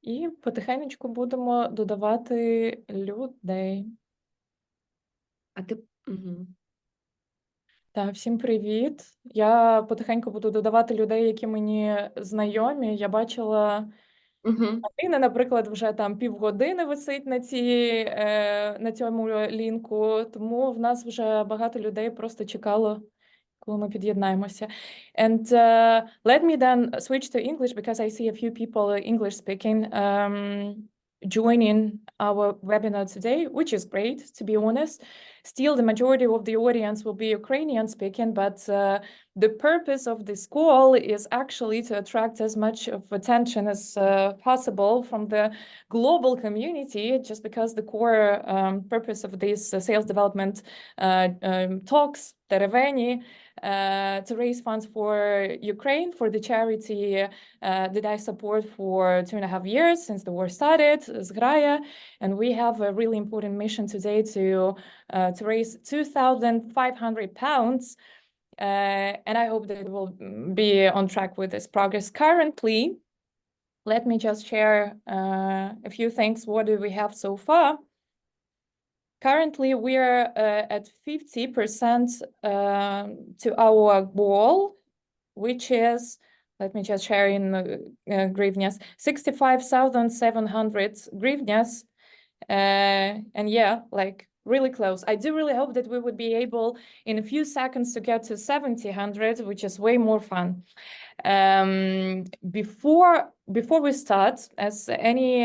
І потихенечку будемо додавати людей. А ти... Угу. Так, всім привіт. Я потихеньку буду додавати людей, які мені знайомі. Я бачила, Угу. Марина, наприклад, вже там півгодини висить на цьому лінку, тому в нас вже багато людей просто чекало, коли ми під'єднаємося. And let me then switch to English because I see a few people English speaking joining our webinar today, which is great, to be honest. Still, the majority of the audience will be Ukrainian speaking, but the purpose of this call is actually to attract as much of attention as possible from the global community, just because the core purpose of this sales development talks, Tereveni, to raise funds for Ukraine, for the charity that I support for 2.5 years since the war started, Zgraya. And we have a really important mission today to raise £2,500. And I hope that we'll be on track with this progress. Currently, let me just share a few things. What do we have so far? Currently, we're at 50% to our goal, which is, let me just share in hryvnias, 65,700 hryvnias. And yeah, like really close. I do really hope that we would be able in a few seconds to get to 7,000, which is way more fun. Before we start, as any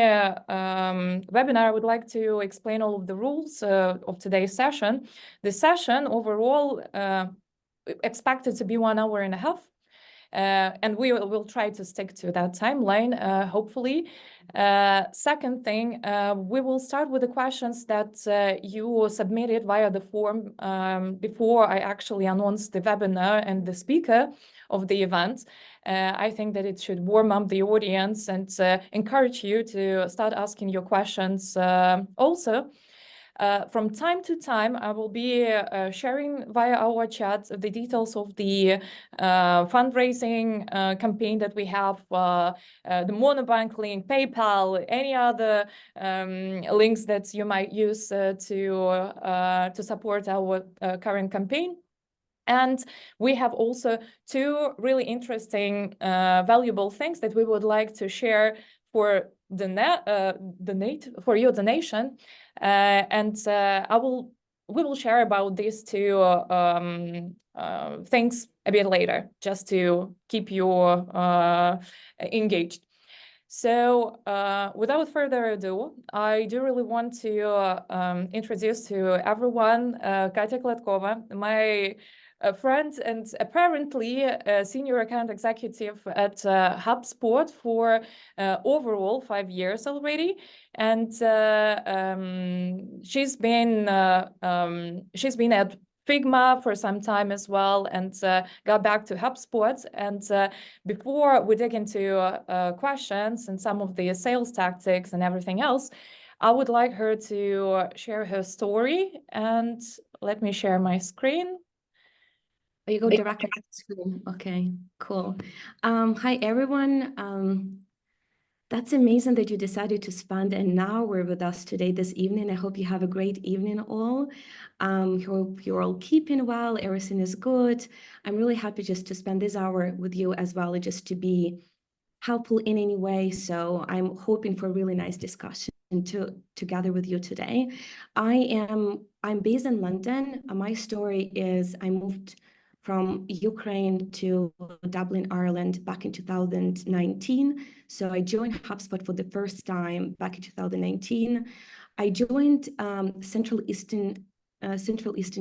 webinar, I would like to explain all of the rules of today's session. The session overall expected to be 1 hour and a half. And we will try to stick to that timeline, hopefully. Second thing, we will start with the questions that you submitted via the form before I actually announced the webinar and the speaker of the event. I think that it should warm up the audience and encourage you to start asking your questions also. From time to time, I will be sharing via our chat the details of the fundraising campaign that we have, the Monobank link, PayPal, any other links that you might use to support our current campaign. And we have also 2 really interesting, valuable things that we would like to share for for your donation. And we will share about these 2 things a bit later, just to keep you engaged. So without further ado, I do really want to introduce to everyone Katya Klatkova, my friend and apparently a senior account executive at HubSpot for overall 5 years already. And she's been at Figma for some time as well, and got back to HubSpot. And before we dig into questions and some of the sales tactics and everything else, I would like her to share her story. And let me share my screen. You go directly to the screen. Okay, cool. Hi, everyone. That's amazing that you decided to spend an hour with us today, this evening. I hope you have a great evening all. Hope you're all keeping well, everything is good. I'm really happy just to spend this hour with you as well, just to be helpful in any way. So I'm hoping for a really nice discussion together with you today. I'm based in London. My story is I moved from Ukraine to Dublin, Ireland back in 2019. So I joined HubSpot for the first time back in 2019. I joined Central Eastern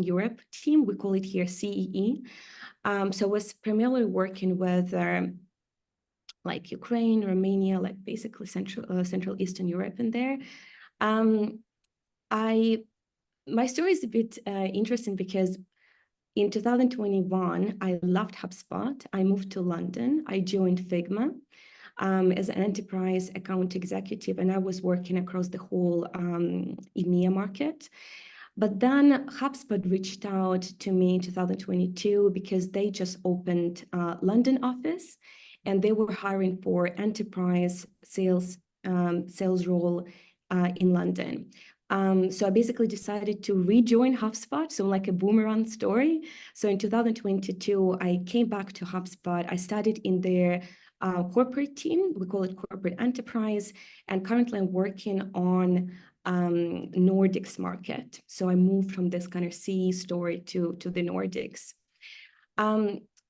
Europe team. We call it here CEE. So I was primarily working with like Ukraine, Romania, like basically Central Eastern Europe in there. My story is a bit interesting because in 2021, I left HubSpot. I moved to London. I joined Figma as an enterprise account executive, and I was working across the whole EMEA market. But then HubSpot reached out to me in 2022 because they just opened a London office, and they were hiring for enterprise sales sales role in London. So I basically decided to rejoin HubSpot, so like a boomerang story. So in 2022, I came back to HubSpot. I studied in their corporate team. We call it corporate enterprise. And currently I'm working on Nordics market. So I moved from this kind of CE story to the Nordics.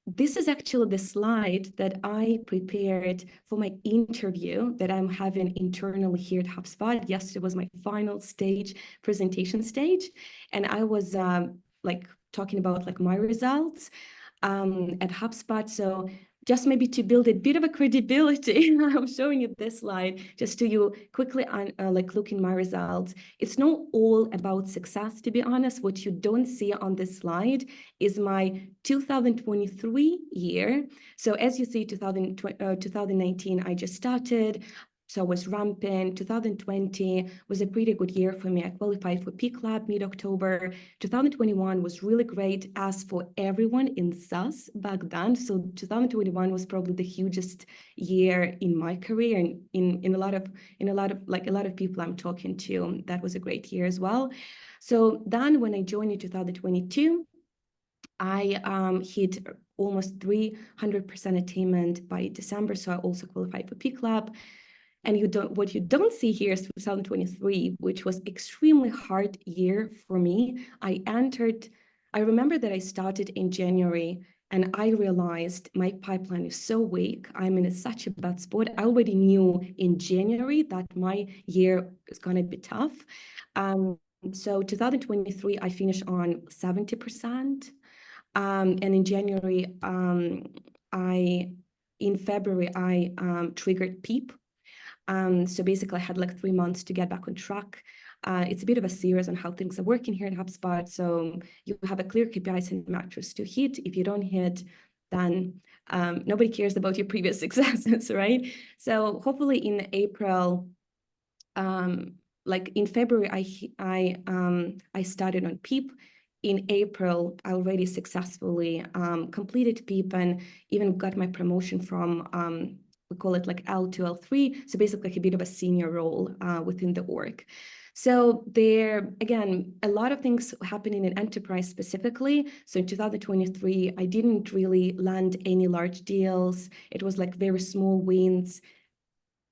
This is actually the slide that I prepared for my interview that I'm having internally here at HubSpot. Yesterday was my final stage, presentation stage. And I was like talking about like my results at HubSpot. So just maybe to build a bit of a credibility, I'm showing you this slide just to you quickly like look in my results. It's not all about success, to be honest. What you don't see on this slide is my 2023 year. So as you see, 2019, I just started. So I was ramping. 2020 was a pretty good year for me. I qualified for Peak Lab mid-October. 2021 was really great as for everyone in SaaS back then. So 2021 was probably the hugest year in my career, and in a lot of people I'm talking to, that was a great year as well. So then when I joined in 2022, I hit almost 300% attainment by December. So I also qualified for Peak Lab. And what you don't see here is 2023, which was extremely hard year for me. I remember that I started in January and I realized my pipeline is so weak. I'm in such a bad spot. I already knew in January that my year is going to be tough. So 2023, I finished on 70%. And in January, in February, I triggered PEEP. So basically, I had like 3 months to get back on track. It's a bit of a series on how things are working here at HubSpot. So you have a clear KPIs and metrics to hit. If you don't hit, then nobody cares about your previous successes, right? So hopefully in April, like in February, I started on PEEP. In April, I already successfully completed PEEP and even got my promotion from we call it like L to L3, so basically like a bit of a senior role within the org. So there, again, a lot of things happening in enterprise specifically. So in 2023, I didn't really land any large deals. It was like very small wins,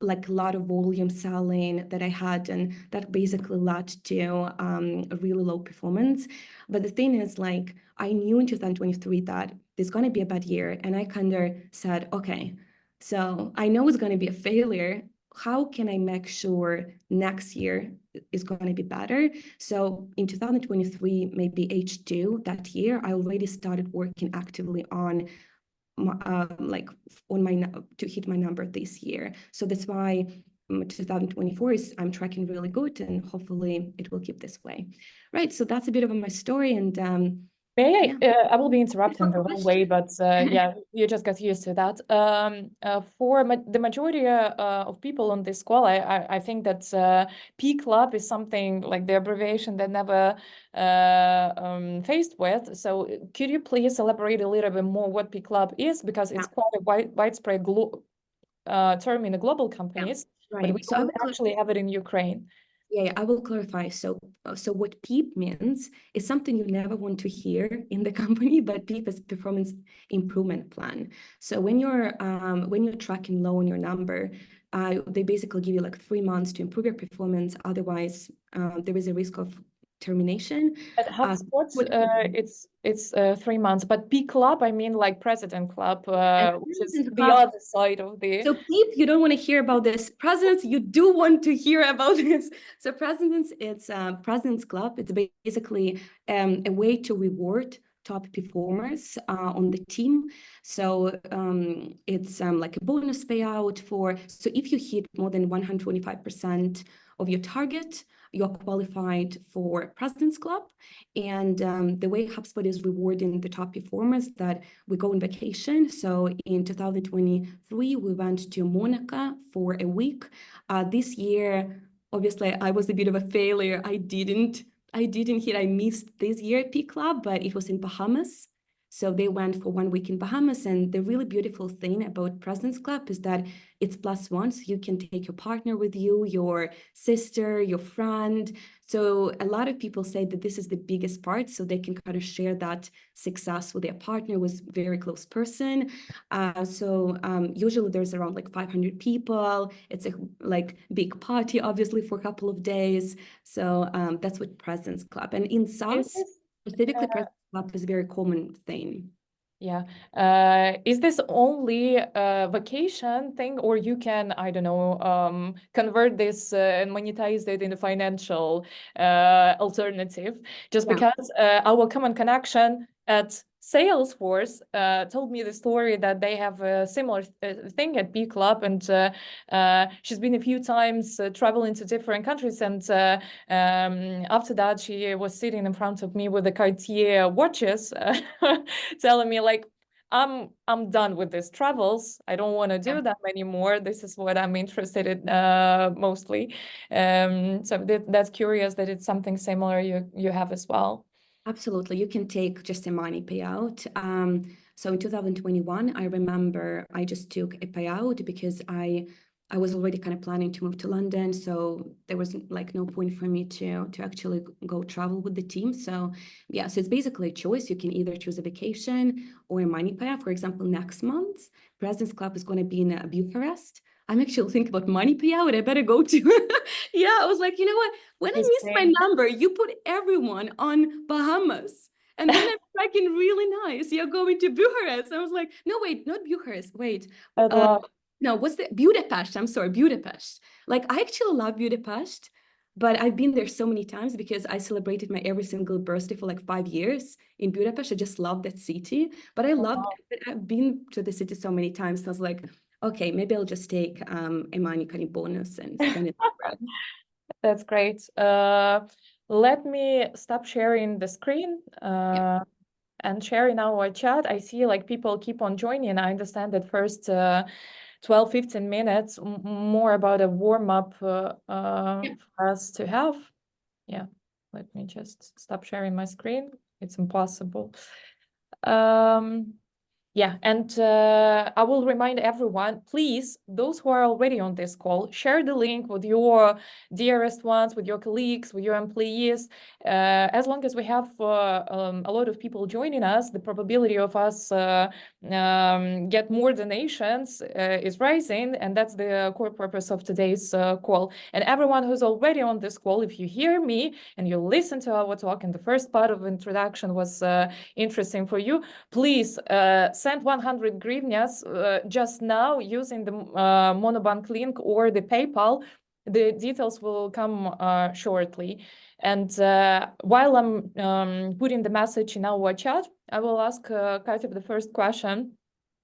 like a lot of volume selling that I had, and that basically led to a really low performance. But the thing is, like, I knew in 2023 that there's going to be a bad year, and I kind of said, okay, so I know it's going to be a failure. How can I make sure next year is going to be better? So in 2023, maybe H2 that year, I already started working actively on to hit my number this year. So that's why 2024 I'm tracking really good, and hopefully it will keep this way. Right. So that's a bit of my story. And I will be interrupting the wrong way, but yeah, you just got used to that. For the majority of people on this call, I think that Peak Lab is something like the abbreviation that never faced with. So could you please elaborate a little bit more what Peak Lab is? Because it's quite a widespread term in the global companies, but we don't actually have it in Ukraine. Yeah, I will clarify. So what PEEP means is something you never want to hear in the company, but PEEP is performance improvement plan. So when you're tracking low on your number, they basically give you like 3 months to improve your performance. Otherwise, there is a risk of termination. At HubSpot, it's 3 months, but Peak Club, I mean like President Club, which is the other side of the. So PEEP, you don't want to hear about this. Presidents, you do want to hear about this. So Presidents, it's President's Club. It's basically a way to reward top performers on the team. So it's like a bonus payout so if you hit more than 125% of your target, you're qualified for President's Club. And the way HubSpot is rewarding the top performers, that we go on vacation. So in 2023, we went to Monaco for a week. This year, obviously, I was a bit of a failure. I missed this year Peak Club, but it was in Bahamas. So they went for 1 week in Bahamas. And the really beautiful thing about President's Club is that it's +1. So you can take your partner with you, your sister, your friend. So a lot of people say that this is the biggest part, so they can kind of share that success with their partner, with very close person. Usually there's around like 500 people. It's a like big party, obviously, for a couple of days. So that's what President's Club. And in SaaS, specifically, President's Club is a very common thing. Yeah. Is this only a vacation thing, or you can, I don't know, convert this and monetize it in a financial alternative? Just because our common connection at Salesforce told me the story that they have a similar thing at B Club, and she's been a few times traveling to different countries, and after that she was sitting in front of me with the Cartier watches, telling me like, I'm done with these travels. I don't want to do them anymore. This is what I'm interested in mostly. So that's curious that it's something similar you have as well. Absolutely. You can take just a money payout. So in 2021, I remember I just took a payout because I was already kind of planning to move to London. So there was like no point for me to actually go travel with the team. So yeah, so it's basically a choice. You can either choose a vacation or a money payout. For example, next month, President's Club is going to be in Bucharest. I'm actually thinking about money payout. I better go to. Yeah, I was like, you know what? When I missed my number, you put everyone on Bahamas. And then I'm tracking really nice. You're going to Bucharest. I was like, no, wait, not Bucharest. Wait. No, what's the Budapest? I'm sorry, Budapest. Like, I actually love Budapest, but I've been there so many times because I celebrated my every single birthday for like 5 years in Budapest. I just love that city. But I've been to the city so many times. So I was like, okay, maybe I'll just take a money kind of bonus and spend it. That's great. Let me stop sharing the screen and sharing our chat. I see like people keep on joining. I understand that first 12, 15 minutes more about a warm-up for us to have. Yeah, let me just stop sharing my screen. It's impossible. Yeah, and I will remind everyone, please, those who are already on this call, share the link with your dearest ones, with your colleagues, with your employees. As long as we have a lot of people joining us, the probability of us get more donations is rising, and that's the core purpose of today's call. And everyone who's already on this call, if you hear me and you listen to our talk, and the first part of introduction was interesting for you, please send 100 hryvnias just now using the Monobank link or the PayPal. The details will come shortly. And while I'm putting the message in our chat, I will ask Katya the first question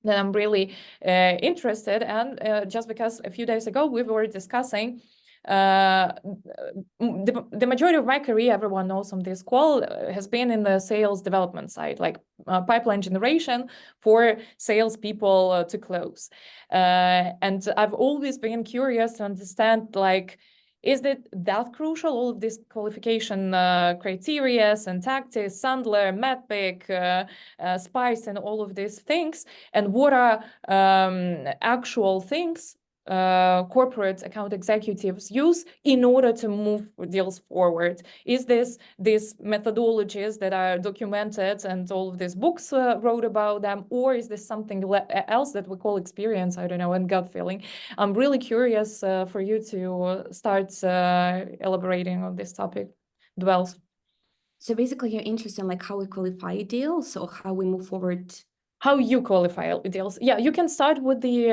that I'm really interested in, just because a few days ago we were discussing the majority of my career, everyone knows on this call, has been in the sales development side, like pipeline generation for salespeople to close. And I've always been curious to understand, like, is it that crucial, all of these qualification criteria and tactics, Sandler, MEDPIC, SPICE, and all of these things? And what are actual things corporate account executives use in order to move deals forward? Is this these methodologies that are documented and all of these books wrote about them, or is this something else that we call experience, I don't know, and gut feeling? I'm really curious for you to start elaborating on this topic. Dwells. So basically you're interested in like how we qualify deals or how we move forward. How you qualify deals. Yeah, you can start with the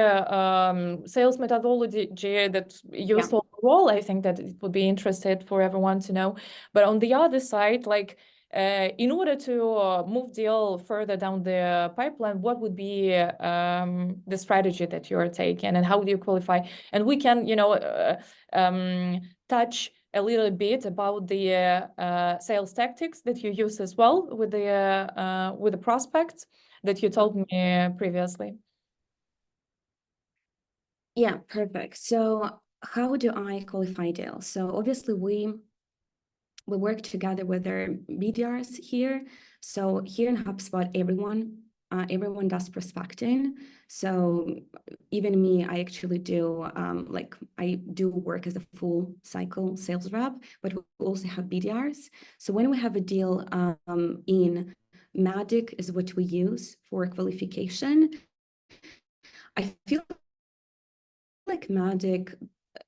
sales methodology that's used overall. I think that it would be interesting for everyone to know. But on the other side, like in order to move deal further down the pipeline, what would be the strategy that you're taking, and how do you qualify? And we can, touch a little bit about the sales tactics that you use as well with the prospects that you told me previously. Yeah, perfect. So how do I qualify deals? So obviously we work together with our BDRs here. So here in HubSpot, everyone does prospecting. So even me, I actually do I do work as a full cycle sales rep, but we also have BDRs. So when we have a deal in Magic is what we use for qualification. I feel like Magic,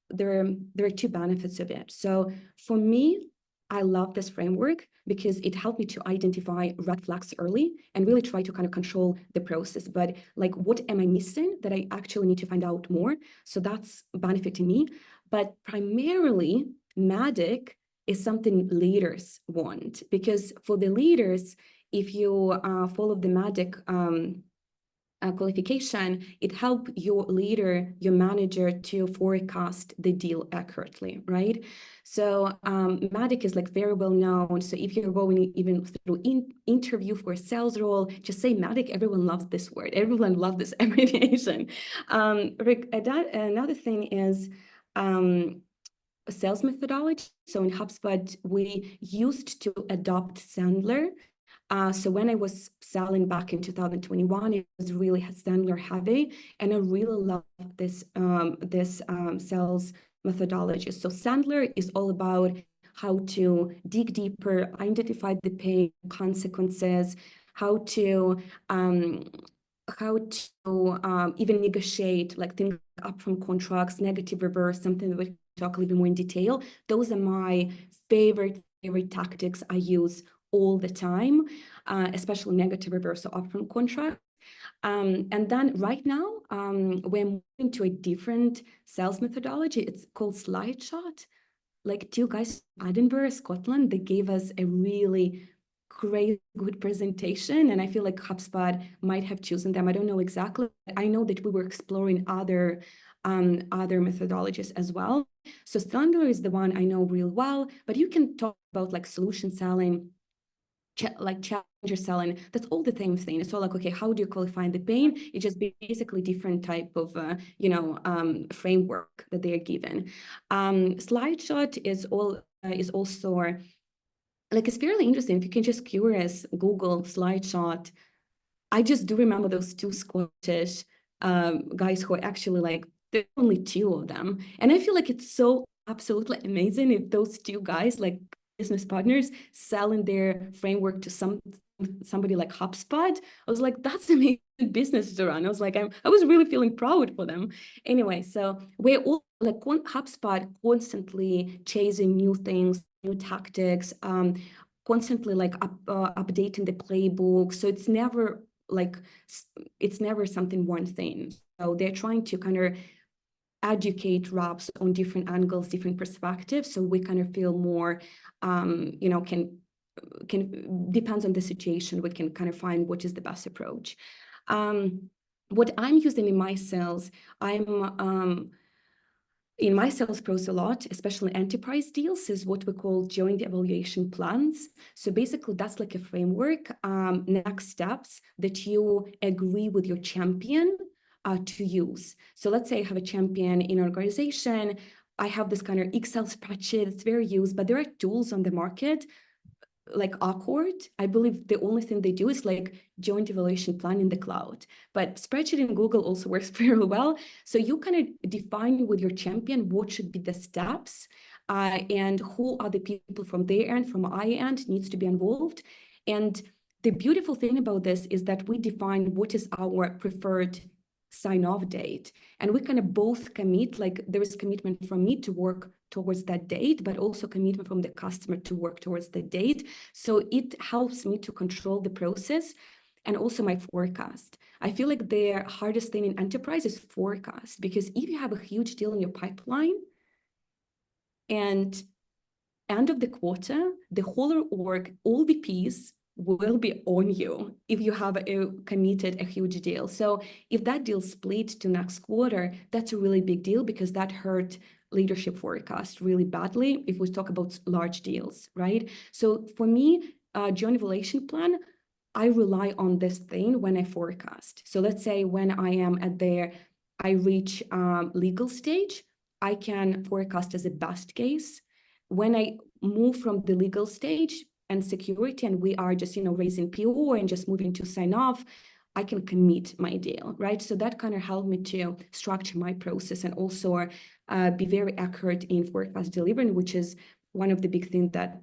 there are two benefits of it. So for me, I love this framework because it helped me to identify red flags early and really try to kind of control the process. But like, what am I missing that I actually need to find out more? So that's benefiting me. But primarily, Magic is something leaders want, because for the leaders, if you follow the Magic qualification, it helps your leader, your manager, to forecast the deal accurately, right? So Magic is like very well known. So if you're going even through interview for a sales role, just say Magic. Everyone loves this word. Everyone loves this abbreviation. Another thing is sales methodology. So in HubSpot, we used to adopt Sandler. So when I was selling back in 2021, it was really Sandler heavy, and I really loved this sales methodology. So Sandler is all about how to dig deeper, identify the pain, consequences, how to even negotiate like things up from contracts, negative reverse, something that we talk a little bit more in detail. Those are my favorite tactics I use all the time, especially negative reverse or upfront contract. And then right now, we're moving to a different sales methodology. It's called Slide Shot. Like two guys from Edinburgh, Scotland, they gave us a really great, good presentation. And I feel like HubSpot might have chosen them. I don't know exactly. I know that we were exploring other methodologies as well. So Sandler is the one I know real well, but you can talk about like solution selling, like challenger selling. That's all the same thing. It's all like, okay, how do you qualify the pain? It's just basically different type of framework that they are given. Slide Shot is also like, it's fairly interesting. If you can just curious Google Slide Shot. I just do remember those two Scottish guys who are actually like, there's only two of them, and I feel like it's so absolutely amazing if those two guys, like business partners, selling their framework to somebody like HubSpot. I was like, that's amazing business to run. I was like, I was really feeling proud for them. Anyway, so we're all like HubSpot constantly chasing new things, new tactics, constantly like updating the playbook. So it's never something one thing. So they're trying to kind of educate reps on different angles, different perspectives, so we kind of feel more, can depends on the situation, we can kind of find what is the best approach. What I'm using in my sales, in my sales process a lot, especially enterprise deals, is what we call joint evaluation plans. So basically, that's like a framework, next steps that you agree with your champion to use. So let's say I have a champion in an organization. I have this kind of Excel spreadsheet. It's very used, but there are tools on the market like Awkward. I believe the only thing they do is like joint evaluation plan in the cloud, but spreadsheet in Google also works very well. So you kind of define with your champion what should be the steps, and who are the people from their end, from my end, needs to be involved. And the beautiful thing about this is that we define what is our preferred sign-off date, and we kind of both commit, like there is commitment from me to work towards that date, but also commitment from the customer to work towards the date. So it helps me to control the process and also my forecast. I feel like the hardest thing in enterprise is forecast, because if you have a huge deal in your pipeline and end of the quarter, the whole org, all VPs will be on you if you have committed a huge deal. So if that deal split to next quarter, that's a really big deal, because that hurt leadership forecast really badly if we talk about large deals, right? So for me, joint evaluation plan, I rely on this thing when I forecast. So let's say when I reach legal stage, I can forecast as a best case. when I move from the legal stage and security, and we are just, raising PO and just moving to sign off, I can commit my deal, right? So that kind of helped me to structure my process and also be very accurate in forecast delivery, which is one of the big things that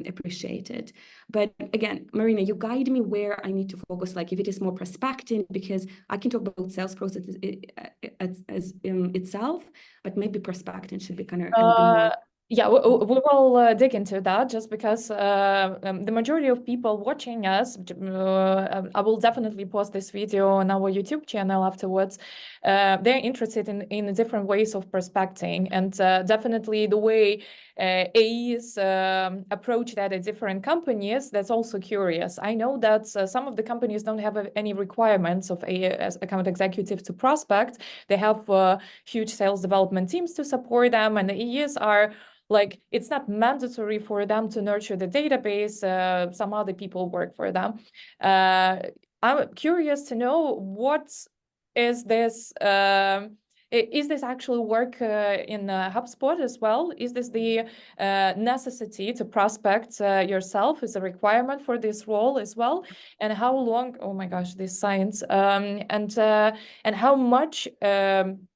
appreciated. But again, Marina, you guide me where I need to focus, like if it is more prospecting, because I can talk about sales process as itself, but maybe prospecting should be kind of a little bit more. Yeah, we will dig into that just because the majority of people watching us, I will definitely post this video on our YouTube channel afterwards. They're interested in different ways of prospecting, and definitely the way AEs approach that at different companies, that's also curious. I know that some of the companies don't have any requirements of as account executive to prospect. They have huge sales development teams to support them, and the AEs are like, it's not mandatory for them to nurture the database. Some other people work for them. I'm curious to know, what is this? Is this actually work in HubSpot as well? Is this the necessity to prospect yourself is a requirement for this role as well? And how long? Oh my gosh, this science! And how much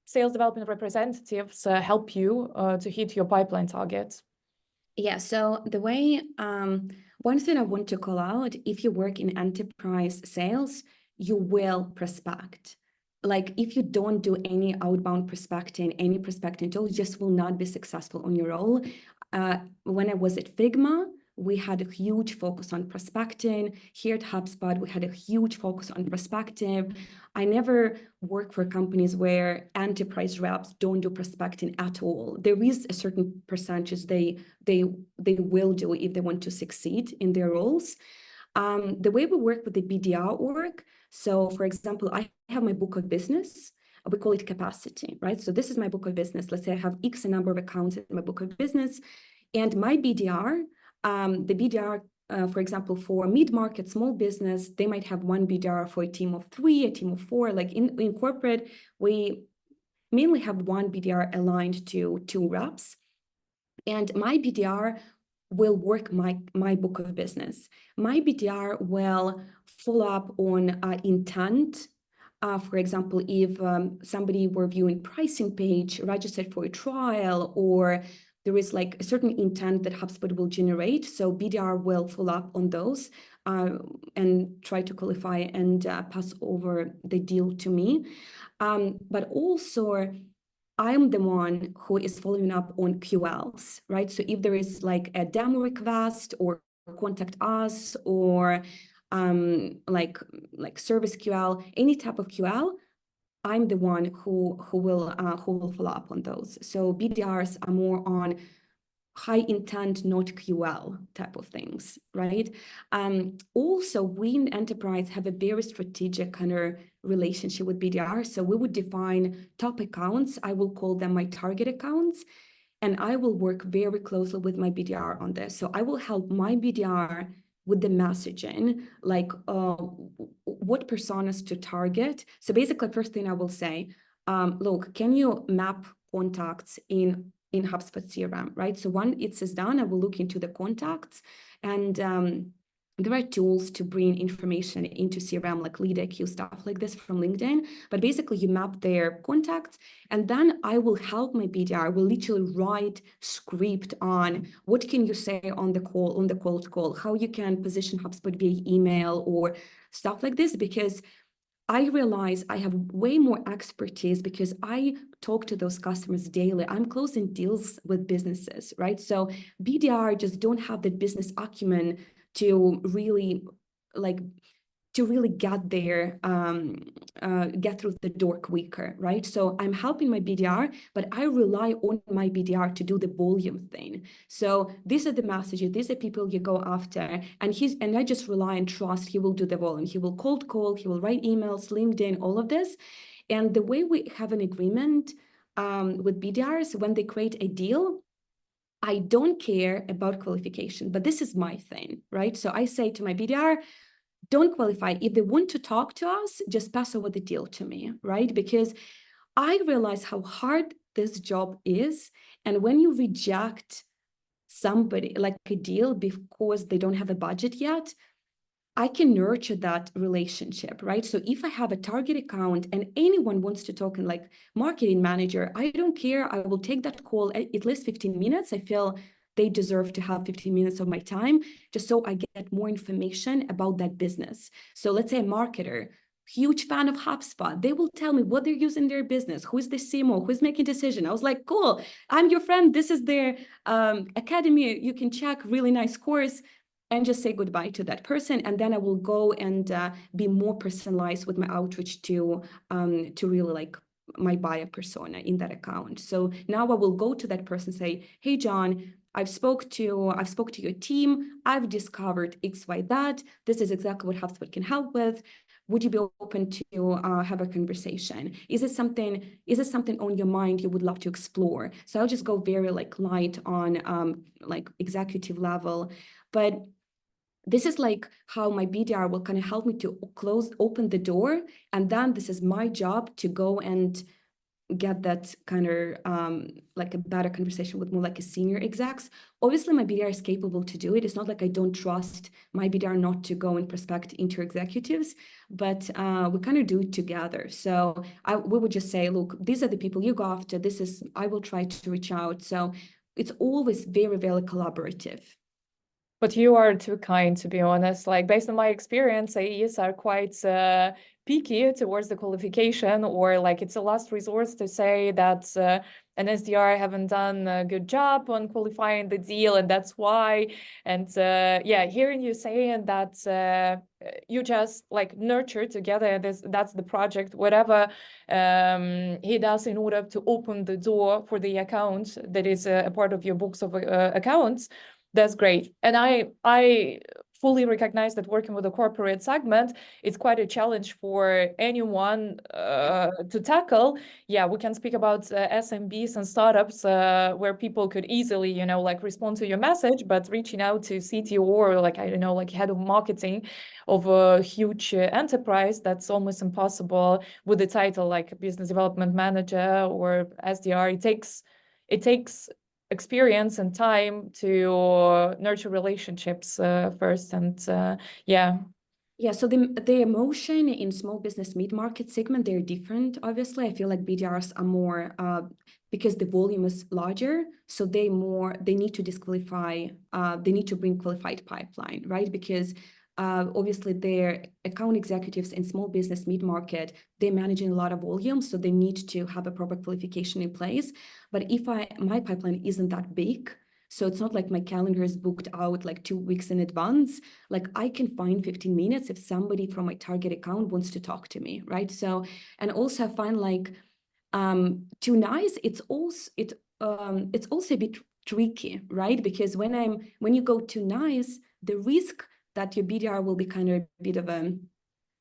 sales development representatives help you to hit your pipeline targets? Yeah, so the way, one thing I want to call out, if you work in enterprise sales, you will prospect. Like if you don't do any outbound prospecting, any prospecting tool, you just will not be successful on your role. When I was at Figma, we had a huge focus on prospecting. Here at HubSpot, we had a huge focus on prospecting. I never work for companies where enterprise reps don't do prospecting at all. There is a certain percentage they will do if they want to succeed in their roles. The way we work with the BDR org, so for example, I have my book of business. We call it capacity, right? So this is my book of business. Let's say I have X number of accounts in my book of business, and my BDR, the BDR, for example, for mid-market small business, they might have one BDR for a team of 3, a team of 4. Like in corporate, we mainly have one BDR aligned to 2 reps. And my BDR will work my book of business. My BDR will follow up on intent. For example, if somebody were viewing pricing page, registered for a trial, or there is like a certain intent that HubSpot will generate. So BDR will follow up on those and try to qualify and pass over the deal to me. But also, I'm the one who is following up on QLs, right? So if there is like a demo request or contact us or like service QL, any type of QL, I'm the one who will follow up on those. So BDRs are more on high intent, not QL type of things, right? Also, we in enterprise have a very strategic kind of relationship with BDR. So we would define top accounts. I will call them my target accounts, and I will work very closely with my BDR on this. So I will help my BDR with the messaging, like what personas to target. So basically, first thing I will say, look, can you map contacts in HubSpot CRM, right? So when it is done, I will look into the contacts, and there are tools to bring information into CRM, like lead IQ, stuff like this from LinkedIn. But basically, you map their contacts, and then I will help my BDR. I will literally write script on what can you say on the call, on the cold call, how you can position HubSpot via email or stuff like this, because I realize I have way more expertise because I talk to those customers daily. I'm closing deals with businesses, right? So BDR just don't have the business acumen to really get there, get through the door quicker, right? So I'm helping my BDR, but I rely on my BDR to do the volume thing. So these are the messages, these are people you go after, and I just rely and trust he will do the volume. He will cold call, he will write emails, LinkedIn, all of this. And the way we have an agreement with BDRs, when they create a deal, I don't care about qualification, but this is my thing, right? So I say to my BDR, don't qualify. If they want to talk to us, just pass over the deal to me, right? Because I realize how hard this job is. And when you reject somebody like a deal because they don't have a budget yet, I can nurture that relationship, right? So if I have a target account and anyone wants to talk in like marketing manager, I don't care. I will take that call at least 15 minutes. I feel they deserve to have 15 minutes of my time just so I get more information about that business. So let's say a marketer, huge fan of HubSpot. They will tell me what they're using in their business, who is the CMO, who's making decision. I was like, cool, I'm your friend. This is their academy. You can check, really nice course, and just say goodbye to that person. And then I will go and be more personalized with my outreach to really like my buyer persona in that account. So now I will go to that person, say, hey, John, I've spoke to your team. I've discovered X, Y, that. This is exactly what HubSpot can help with. Would you be open to have a conversation? Is it something on your mind you would love to explore? So I'll just go very like light on like executive level, but this is like how my BDR will kind of help me to open the door. And then this is my job to go and get that kind of like a better conversation with more like a senior execs. Obviously, my BDR is capable to do it. It's not like I don't trust my BDR not to go and prospect into executives, but we kind of do it together. So we would just say, look, these are the people you go after. I will try to reach out. So it's always very, very collaborative. But you are too kind, to be honest. Like, based on my experience, AEs are quite picky towards the qualification, or like it's a last resort to say that an SDR haven't done a good job on qualifying the deal, and that's why. And yeah, hearing you saying that you just like nurture together, that's the project, whatever he does in order to open the door for the account that is a part of your books of accounts. That's great. And I fully recognize that working with a corporate segment, it's quite a challenge for anyone to tackle. Yeah, we can speak about SMBs and startups where people could easily, you know, like respond to your message, but reaching out to CTO or like, I don't know, like head of marketing of a huge enterprise, that's almost impossible with the title like business development manager or SDR. It takes experience and time to nurture relationships first, and yeah. So the emotion in small business mid-market segment, they're different. Obviously, I feel like BDRs are more because the volume is larger, so they need to disqualify, they need to bring qualified pipeline, right? Because obviously their account executives in small business mid-market, they're managing a lot of volume, so they need to have a proper qualification in place. But if my pipeline isn't that big, so it's not like my calendar is booked out like 2 weeks in advance, like I can find 15 minutes if somebody from my target account wants to talk to me, right? So, and also I find like too nice, it's also a bit tricky, right? Because when you go too nice, the risk that your BDR will be kind of a bit of a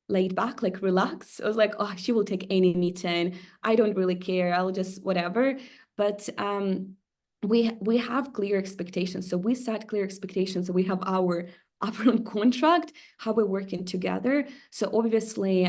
laid back, like relax. I was like, oh, she will take any meeting. I don't really care. I'll just whatever. But we have clear expectations. So we set clear expectations. So we have our upfront contract, how we're working together. So obviously,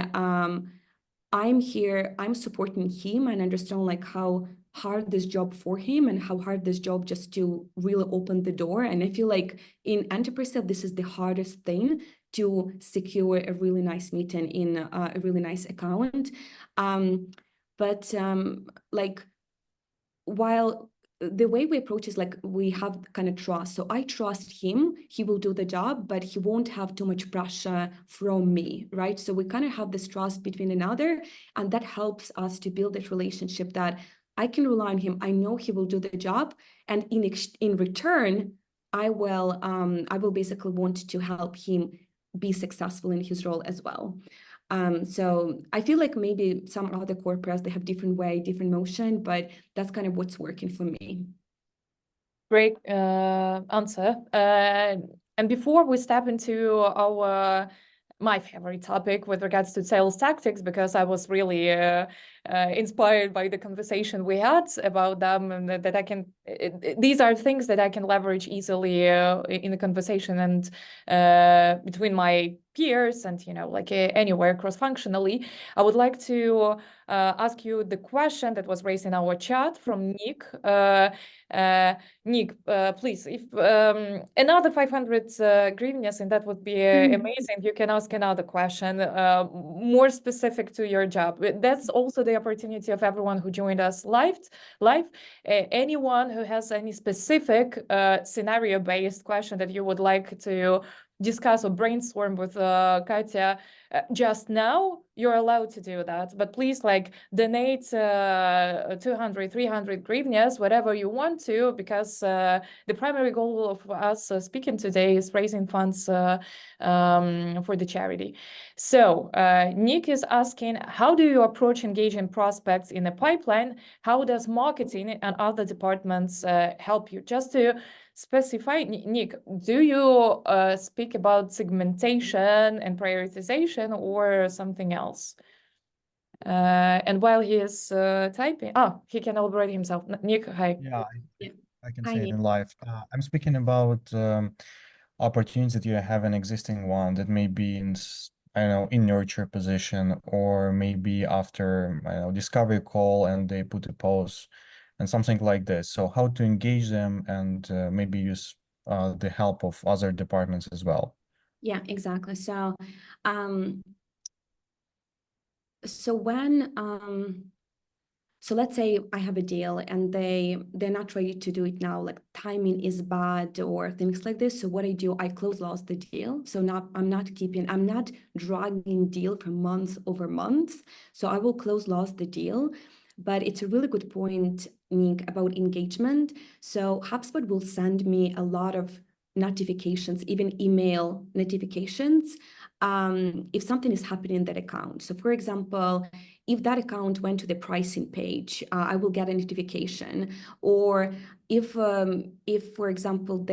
I'm here, I'm supporting him and understand like how hard this job for him and how hard this job just to really open the door. And I feel like in enterprise, this is the hardest thing to secure a really nice meeting in a really nice account. Like while the way we approach is like we have kind of trust. So I trust him, he will do the job, but he won't have too much pressure from me, right? So we kind of have this trust between another, and that helps us to build that relationship that I can rely on him. I know he will do the job, and in return, I will basically want to help him be successful in his role as well. So I feel like maybe some other corporates, they have different way, different motion, but that's kind of what's working for me. Great answer. And before we step into my favorite topic with regards to sales tactics, because I was really inspired by the conversation we had about them, and that I can, these are things that I can leverage easily in the conversation and between my peers and, like anywhere cross-functionally, I would like to ask you the question that was raised in our chat from Nick. Nick, please, if another 500 hryvnias, and that would be amazing. You can ask another question more specific to your job. That's also the opportunity of everyone who joined us live. Anyone who has any specific scenario-based question that you would like to discuss or brainstorm with Katya just now, you're allowed to do that. But please, donate 200, 300 hryvnias, whatever you want to, because the primary goal of us speaking today is raising funds for the charity. So Nick is asking, how do you approach engaging prospects in the pipeline? How does marketing and other departments help you? Just to specify, Nick, do you speak about segmentation and prioritization or something else? And while he is typing, he can elaborate himself. Nick, hi. Yeah, I can Hi, say it in live. I'm speaking about opportunities that you have an existing one that may be in, I don't know, in nurture position, or maybe after, I don't know, discovery call and they put a post and something like this. So how to engage them and maybe use the help of other departments as well. Yeah, exactly. So, when so let's say I have a deal and they're not ready to do it now, like timing is bad or things like this. So what I do, I close loss the deal. So I'm not dragging deal for months over months. So I will close loss the deal. But it's a really good point, Nick, about engagement. So HubSpot will send me a lot of notifications, even email notifications, if something is happening in that account. So for example, if that account went to the pricing page, I will get a notification. Or if for example,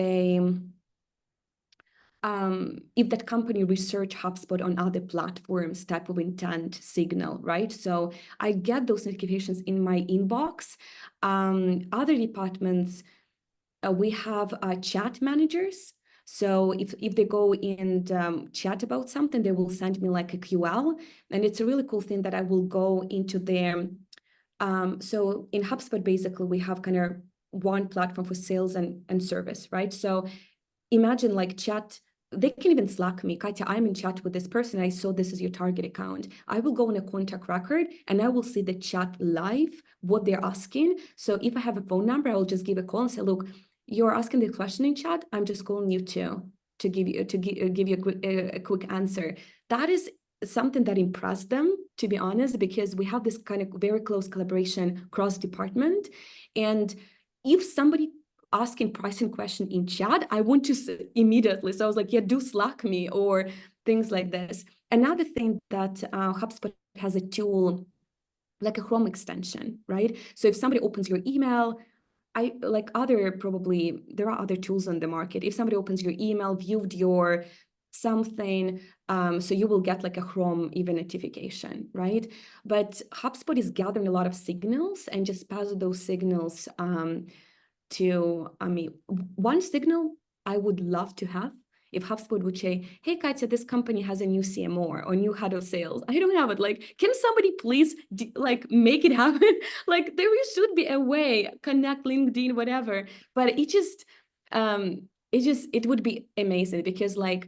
if that company research HubSpot on other platforms, type of intent signal, right? So I get those notifications in my inbox. Other departments, we have chat managers. So if they go and chat about something, they will send me like a QL. And it's a really cool thing that I will go into their, so in HubSpot, basically, we have kind of one platform for sales and service, right? So imagine like chat, they can even Slack me, Katya, I'm in chat with this person. I saw this is your target account. I will go on a contact record and I will see the chat live, what they're asking. So if I have a phone number, I will just give a call and say, look, you're asking the question in chat. I'm just calling you to give you a quick answer. That is something that impressed them, to be honest, because we have this kind of very close collaboration cross department. And if somebody asking pricing question in chat, I want to immediately. So I was like, yeah, do Slack me or things like this. Another thing that HubSpot has a tool, like a Chrome extension, right? So if somebody opens your email, there are other tools on the market. If somebody opens your email, viewed your something, so you will get like a Chrome even notification, right? But HubSpot is gathering a lot of signals and just pass those signals one signal I would love to have if HubSpot would say, hey, Katya, this company has a new CMO or new head of sales. I don't have it. Like, can somebody please make it happen? Like, there should be a way, connect LinkedIn, whatever. But it would be amazing because I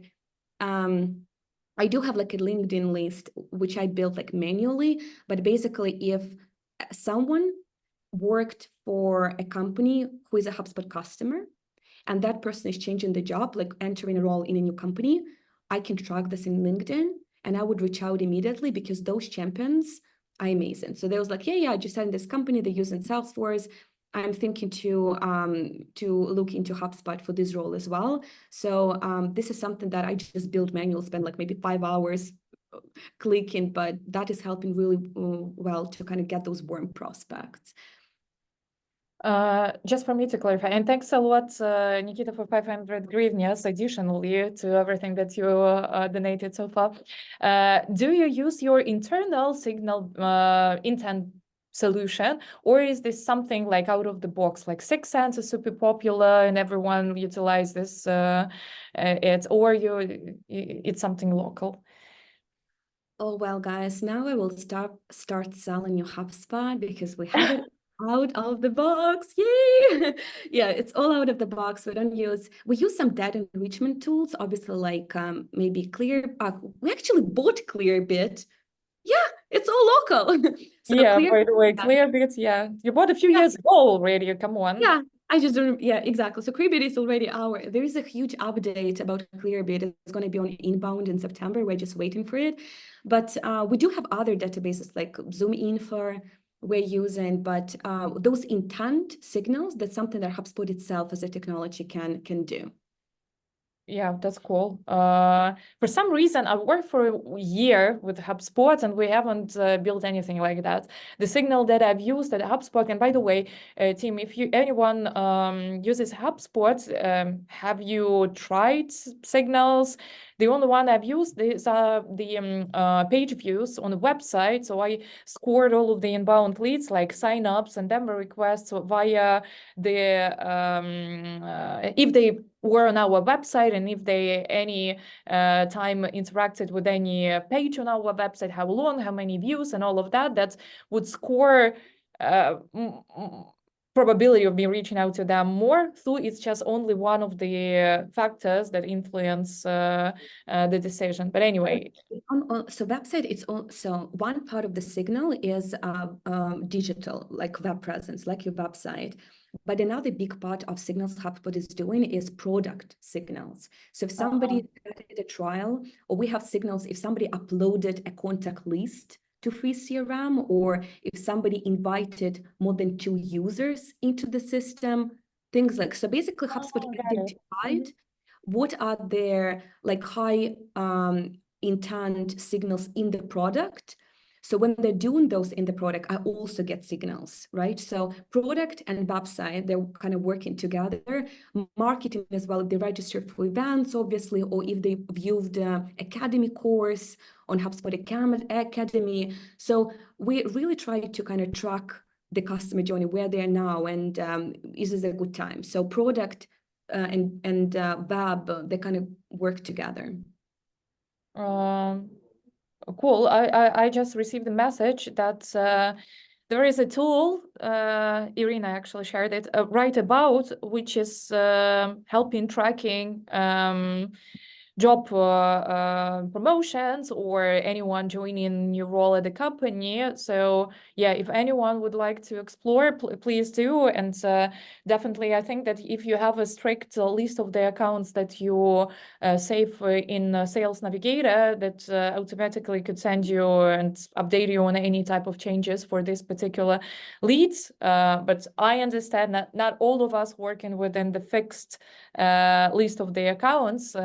do have like a LinkedIn list, which I built like manually, but basically if someone worked for a company who is a HubSpot customer, and that person is changing the job, like entering a role in a new company, I can track this in LinkedIn and I would reach out immediately because those champions are amazing. So they was like, yeah, I just started this company, they're using Salesforce. I'm thinking to look into HubSpot for this role as well. So this is something that I just built manual, spend like maybe 5 hours clicking, but that is helping really well to kind of get those warm prospects. Just for me to clarify, and thanks a lot, Nikita, for 500 hryvnias additionally to everything that you donated so far. Do you use your internal signal intent solution, or is this something like out of the box, like 6 Sense is super popular and everyone utilize this or it's something local? Oh, well, guys, now I will start selling you HubSpot because we have it out of the box. Yay! Yeah, it's all out of the box. We use some data enrichment tools, obviously, like maybe we actually bought Clearbit. Yeah, it's all local. So Yeah, by the way, Clearbit, yeah. You bought a few years ago already, come on. Yeah, I just don't, yeah, exactly. So Clearbit is already there is a huge update about Clearbit. It's going to be on inbound in September. We're just waiting for it. But we do have other databases like Zoom Info we're using, but those intent signals, that's something that HubSpot itself as a technology can do. Yeah, that's cool. For some reason, I've worked for a year with HubSpot and we haven't built anything like that. The signal that I've used at HubSpot, and by the way, team, if anyone uses HubSpot, have you tried signals? The only one I've used is the page views on the website. So I scored all of the inbound leads like signups and demo requests via the if they were on our website and if they any time interacted with any page on our website, how long, how many views, and all of that, that would score probability of me reaching out to them more through. It's just only one of the factors that influence the decision. But anyway. So website, it's also one part of the signal is digital, like web presence, like your website. But another big part of signals HubSpot is doing is product signals. So if somebody did a trial, or we have signals if somebody uploaded a contact list to free CRM, or if somebody invited more than 2 users into the system, things like, so basically HubSpot identified what are their like high intent signals in the product. So when they're doing those in the product, I also get signals, right? So product and website, they're kind of working together. Marketing as well, if they register for events, obviously, or if they viewed the academy course on HubSpot Academy. So we really try to kind of track the customer journey, where they are now, and is this a good time? So product and web, they kind of work together. Cool. I just received a message that there is a tool, Irina actually shared it, right about, which is helping tracking job promotions or anyone joining new role at the company. So yeah, if anyone would like to explore, please do. And definitely, I think that if you have a strict list of the accounts that you save in Sales Navigator, that automatically could send you and update you on any type of changes for this particular leads. But I understand that not all of us working within the fixed list of the accounts,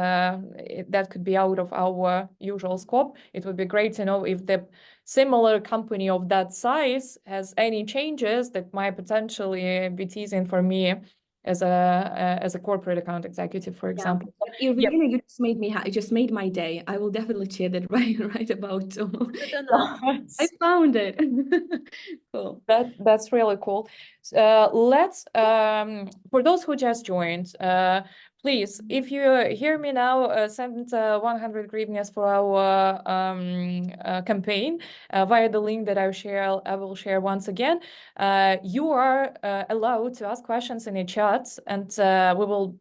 that could be out of our usual scope. It would be great to know if the similar company of that size has any changes that might potentially be teasing for me as a corporate account executive, for example. Yeah. Irina, you just made my day. I will definitely share that right about. I found it. Cool. That's really cool. Let's for those who just joined, please, if you hear me now, send 100 hryvnias for our campaign via the link that I will share once again. You are allowed to ask questions in the chat, and we will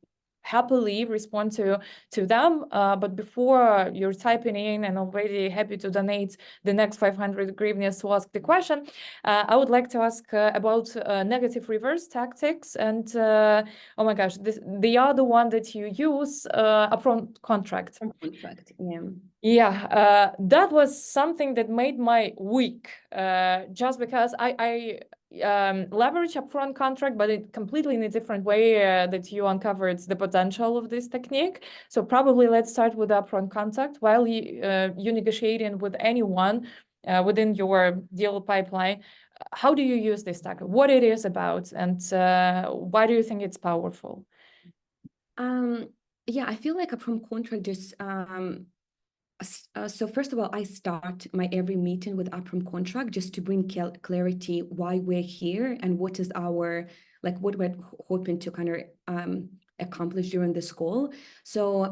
happily respond to them. But before you're typing in and already happy to donate the next 500 hryvnias to ask the question, I would like to ask about negative reverse tactics. And oh my gosh, the other one that you use, upfront contract. Contract, yeah. Yeah, that was something that made my week, just because I leverage upfront contract, but it completely in a different way that you uncovered the potential of this technique. So probably let's start with upfront contract while you negotiating with anyone within your deal pipeline. How do you use this tactic? What it is about, and why do you think it's powerful? Yeah, I feel like upfront contract just So first of all, I start my every meeting with upfront contract just to bring clarity why we're here and what is our, like what we're hoping to kind of accomplish during this call. So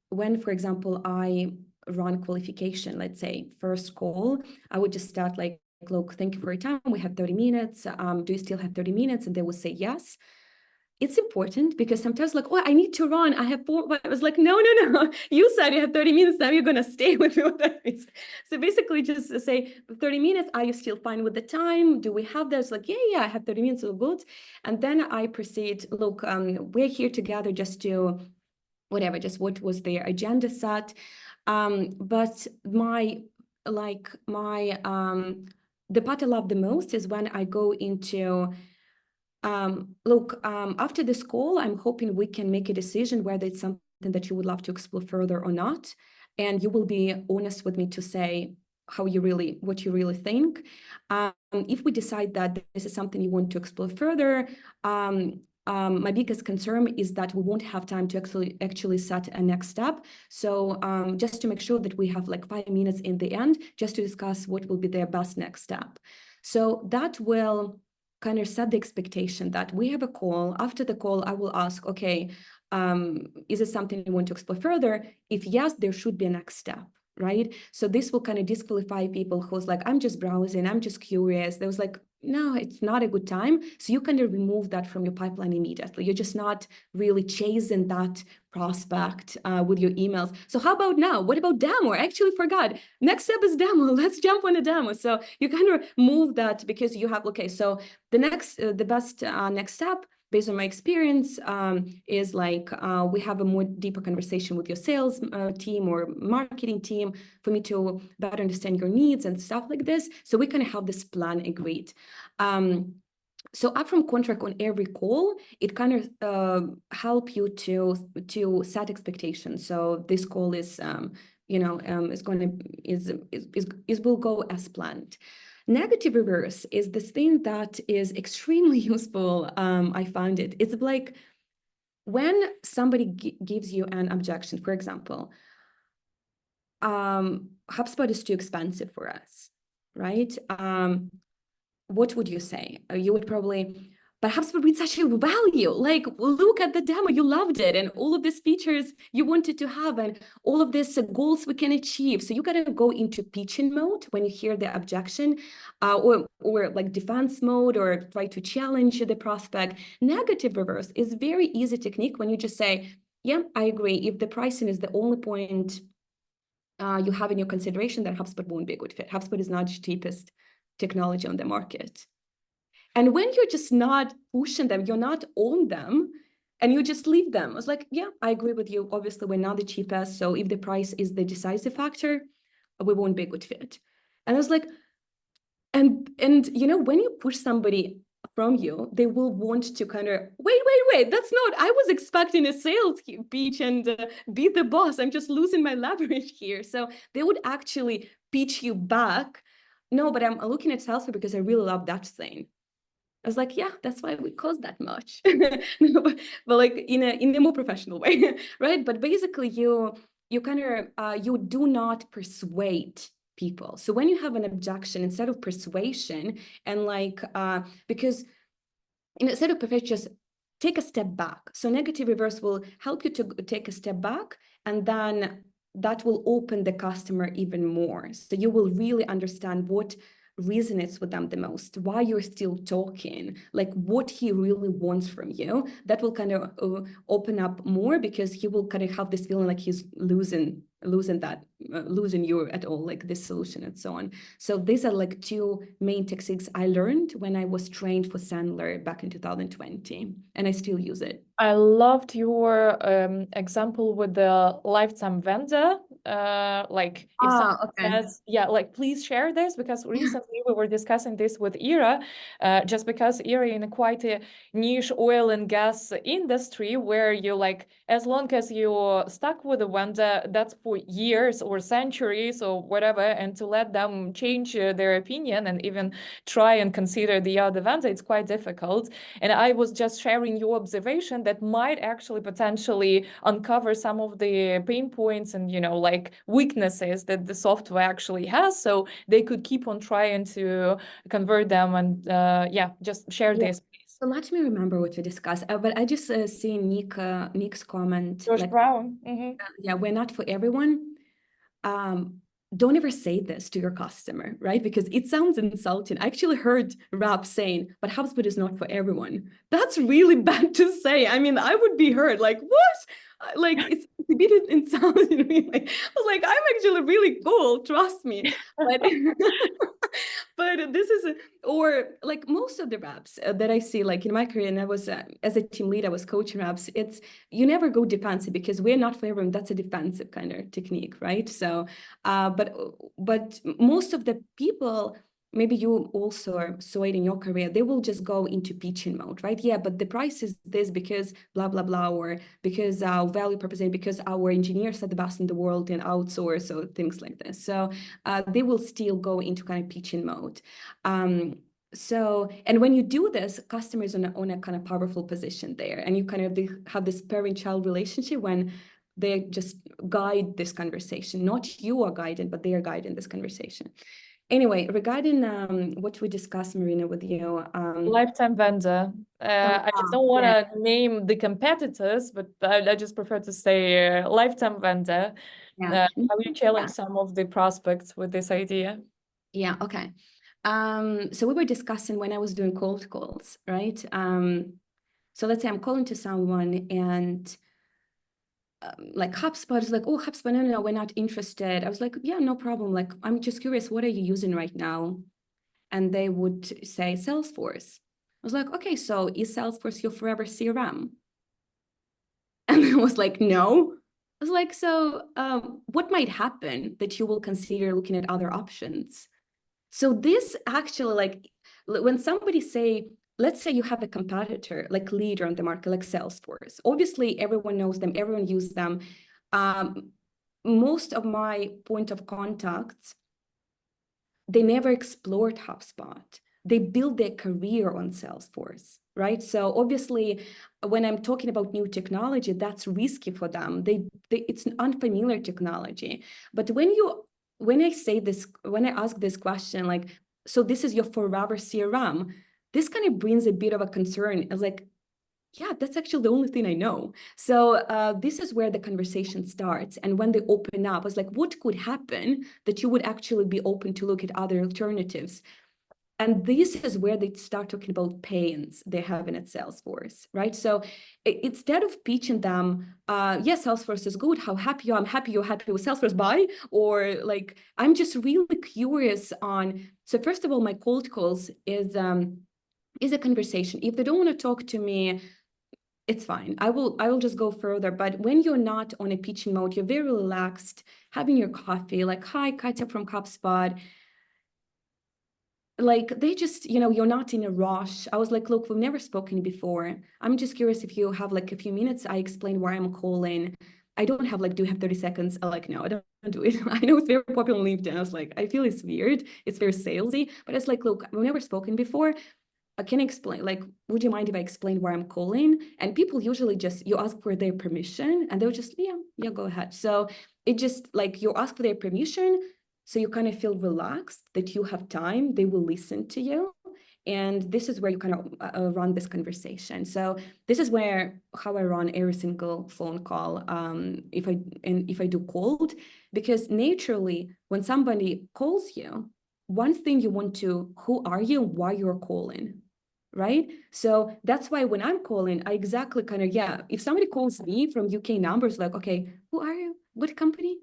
when, for example, I run qualification, let's say first call, I would just start like, look, thank you for your time. We have 30 minutes. Do you still have 30 minutes? And they would say yes. It's important because sometimes like, oh, I need to run. I have 4, but I was like, no. You said you have 30 minutes. Now you're going to stay with me. So basically just say 30 minutes. Are you still fine with the time? Do we have this? Like, yeah, I have 30 minutes. So good. And then I proceed, look, we're here together just to whatever, just what was their agenda set. But the part I love the most is when I go into, look, after this call, I'm hoping we can make a decision whether it's something that you would love to explore further or not. And you will be honest with me to say what you really think. If we decide that this is something you want to explore further, my biggest concern is that we won't have time to actually set a next step. So just to make sure that we have like 5 minutes in the end, just to discuss what will be their best next step. So that will kind of set the expectation that we have a call. After the call, I will ask, okay, is it something you want to explore further? If yes, there should be a next step, right? So this will kind of disqualify people who's like, I'm just browsing, I'm just curious. There was like, no, it's not a good time. So you kind of remove that from your pipeline immediately. You're just not really chasing that prospect with your emails. So how about now? What about demo? I actually forgot. Next step is demo. Let's jump on a demo. So you kind of move that because you have, okay, so the best next step based on my experience is like we have a more deeper conversation with your sales team or marketing team for me to better understand your needs and stuff like this. So we kind of have this plan agreed. So upfront contract on every call, it kind of help you to set expectations. So this call is will go as planned. Negative reverse is this thing that is extremely useful. I found it. It's like when somebody gives you an objection, for example, HubSpot is too expensive for us, right? What would you say? You would probably, but HubSpot brings such a value. Like, look at the demo, you loved it, and all of these features you wanted to have, and all of these goals we can achieve. So you gotta go into pitching mode when you hear the objection, or like defense mode, or try to challenge the prospect. Negative reverse is very easy technique when you just say, yeah, I agree. If the pricing is the only point you have in your consideration, then HubSpot won't be a good fit. HubSpot is not the cheapest technology on the market. And when you're just not pushing them, you're not on them, and you just leave them. I was like, yeah, I agree with you. Obviously, we're not the cheapest. So if the price is the decisive factor, we won't be a good fit. And I was like, and you know, when you push somebody from you, they will want to kind of, wait, that's not, I was expecting a sales pitch and be the boss. I'm just losing my leverage here. So they would actually pitch you back. No, but I'm looking at Salesforce because I really love that thing. I was like, yeah, that's why we cost that much. No, but like in a more professional way, right? But basically you kind of, you do not persuade people. So when you have an objection, instead of persuasion and like, because instead of persuasion, just take a step back. So negative reverse will help you to take a step back, and then that will open the customer even more. So you will really understand what resonates with them the most, why you're still talking, like what he really wants from you. That will kind of open up more, because he will kind of have this feeling like he's losing you at all, like this solution and so on. So these are like 2 main techniques I learned when I was trained for Sandler back in 2020, and I still use it. I loved your example with the lifetime vendor. Like if someone says, yeah, like please share this, because recently we were discussing this with Ira, just because Ira in quite a niche oil and gas industry where you like, as long as you're stuck with a vendor, that's for years or centuries or whatever, and to let them change their opinion and even try and consider the other vendor, it's quite difficult. And I was just sharing your observation that might actually potentially uncover some of the pain points and, you know, like like weaknesses that the software actually has, so they could keep on trying to convert them, and yeah, just share this, please. So let me remember what we discussed. But I just see Nick's comment. Josh Like, Brown. yeah, we're not for everyone. Don't ever say this to your customer, right? Because it sounds insulting. I actually heard Rap saying, but HubSpot is not for everyone. That's really bad to say. I mean, I would be hurt. Like, what? Like, it's a bit insulting me. Like, I was like, I'm actually really cool, trust me. But, but this is, or like most of the reps that I see, like in my career, and I was, as a team lead, I was coaching reps, it's, you never go defensive because we're not for everyone. That's a defensive kind of technique, right? So, but most of the people, maybe you also saw it in your career, they will just go into pitching mode, right? Yeah, but the price is this because blah, blah, blah, or because our value proposition, because our engineers are the best in the world and outsource, or things like this. So they will still go into kind of pitching mode. So, and when you do this, customers on a kind of powerful position there, and you kind of have this parent-child relationship when they just guide this conversation. Not you are guiding, but they are guiding this conversation. Anyway, regarding what we discussed, Marina, with you. Lifetime vendor. I just don't want to name the competitors, but I just prefer to say lifetime vendor. Yeah. How you challenge some of the prospects with this idea? Yeah, okay. So we were discussing when I was doing cold calls, right? So let's say I'm calling to someone and like HubSpot is like, oh, HubSpot, no, we're not interested. I was like, yeah, no problem. Like, I'm just curious, what are you using right now? And they would say Salesforce. I was like, okay, so is Salesforce your forever CRM? And I was like, no. I was like, so what might happen that you will consider looking at other options? So this actually, like, when somebody say, let's say you have a competitor, like leader on the market, like Salesforce. Obviously, everyone knows them, everyone uses them. Most of my point of contacts, they never explored HubSpot. They build their career on Salesforce, right? So obviously, when I'm talking about new technology, that's risky for them. It's an unfamiliar technology. But when I say this, when I ask this question, like, so this is your forever CRM, this kind of brings a bit of a concern. It's like, yeah, that's actually the only thing I know. So this is where the conversation starts. And when they open up, it's like, what could happen that you would actually be open to look at other alternatives? And this is where they start talking about pains they're having at Salesforce, right? So instead of pitching them, yes, Salesforce is good, how happy you are, I'm happy you're happy with Salesforce, bye. Or like, I'm just really curious on, so first of all, my cold calls is a conversation. If they don't want to talk to me, it's fine. I will just go further. But when you're not on a pitching mode, you're very relaxed, having your coffee, like, hi, Katya from HubSpot. Like, they just, you're not in a rush. I was like, look, we've never spoken before. I'm just curious if you have like a few minutes. I explain why I'm calling. I don't have like, do you have 30 seconds? I'm like, no, I don't do it. I know it's very popular on LinkedIn. I was like, I feel it's weird. It's very salesy, but it's like, look, we've never spoken before. I can explain, like, would you mind if I explain why I'm calling? And people usually just, you ask for their permission and they'll just, yeah, go ahead. So it just like, you ask for their permission. So you kind of feel relaxed that you have time, they will listen to you. And this is where you kind of run this conversation. So this is how I run every single phone call. If I do cold, because naturally when somebody calls you, one thing you want to, who are you, why you're calling, right? So that's why when I'm calling, I exactly kind of, if somebody calls me from UK numbers, like, okay, who are you? What company?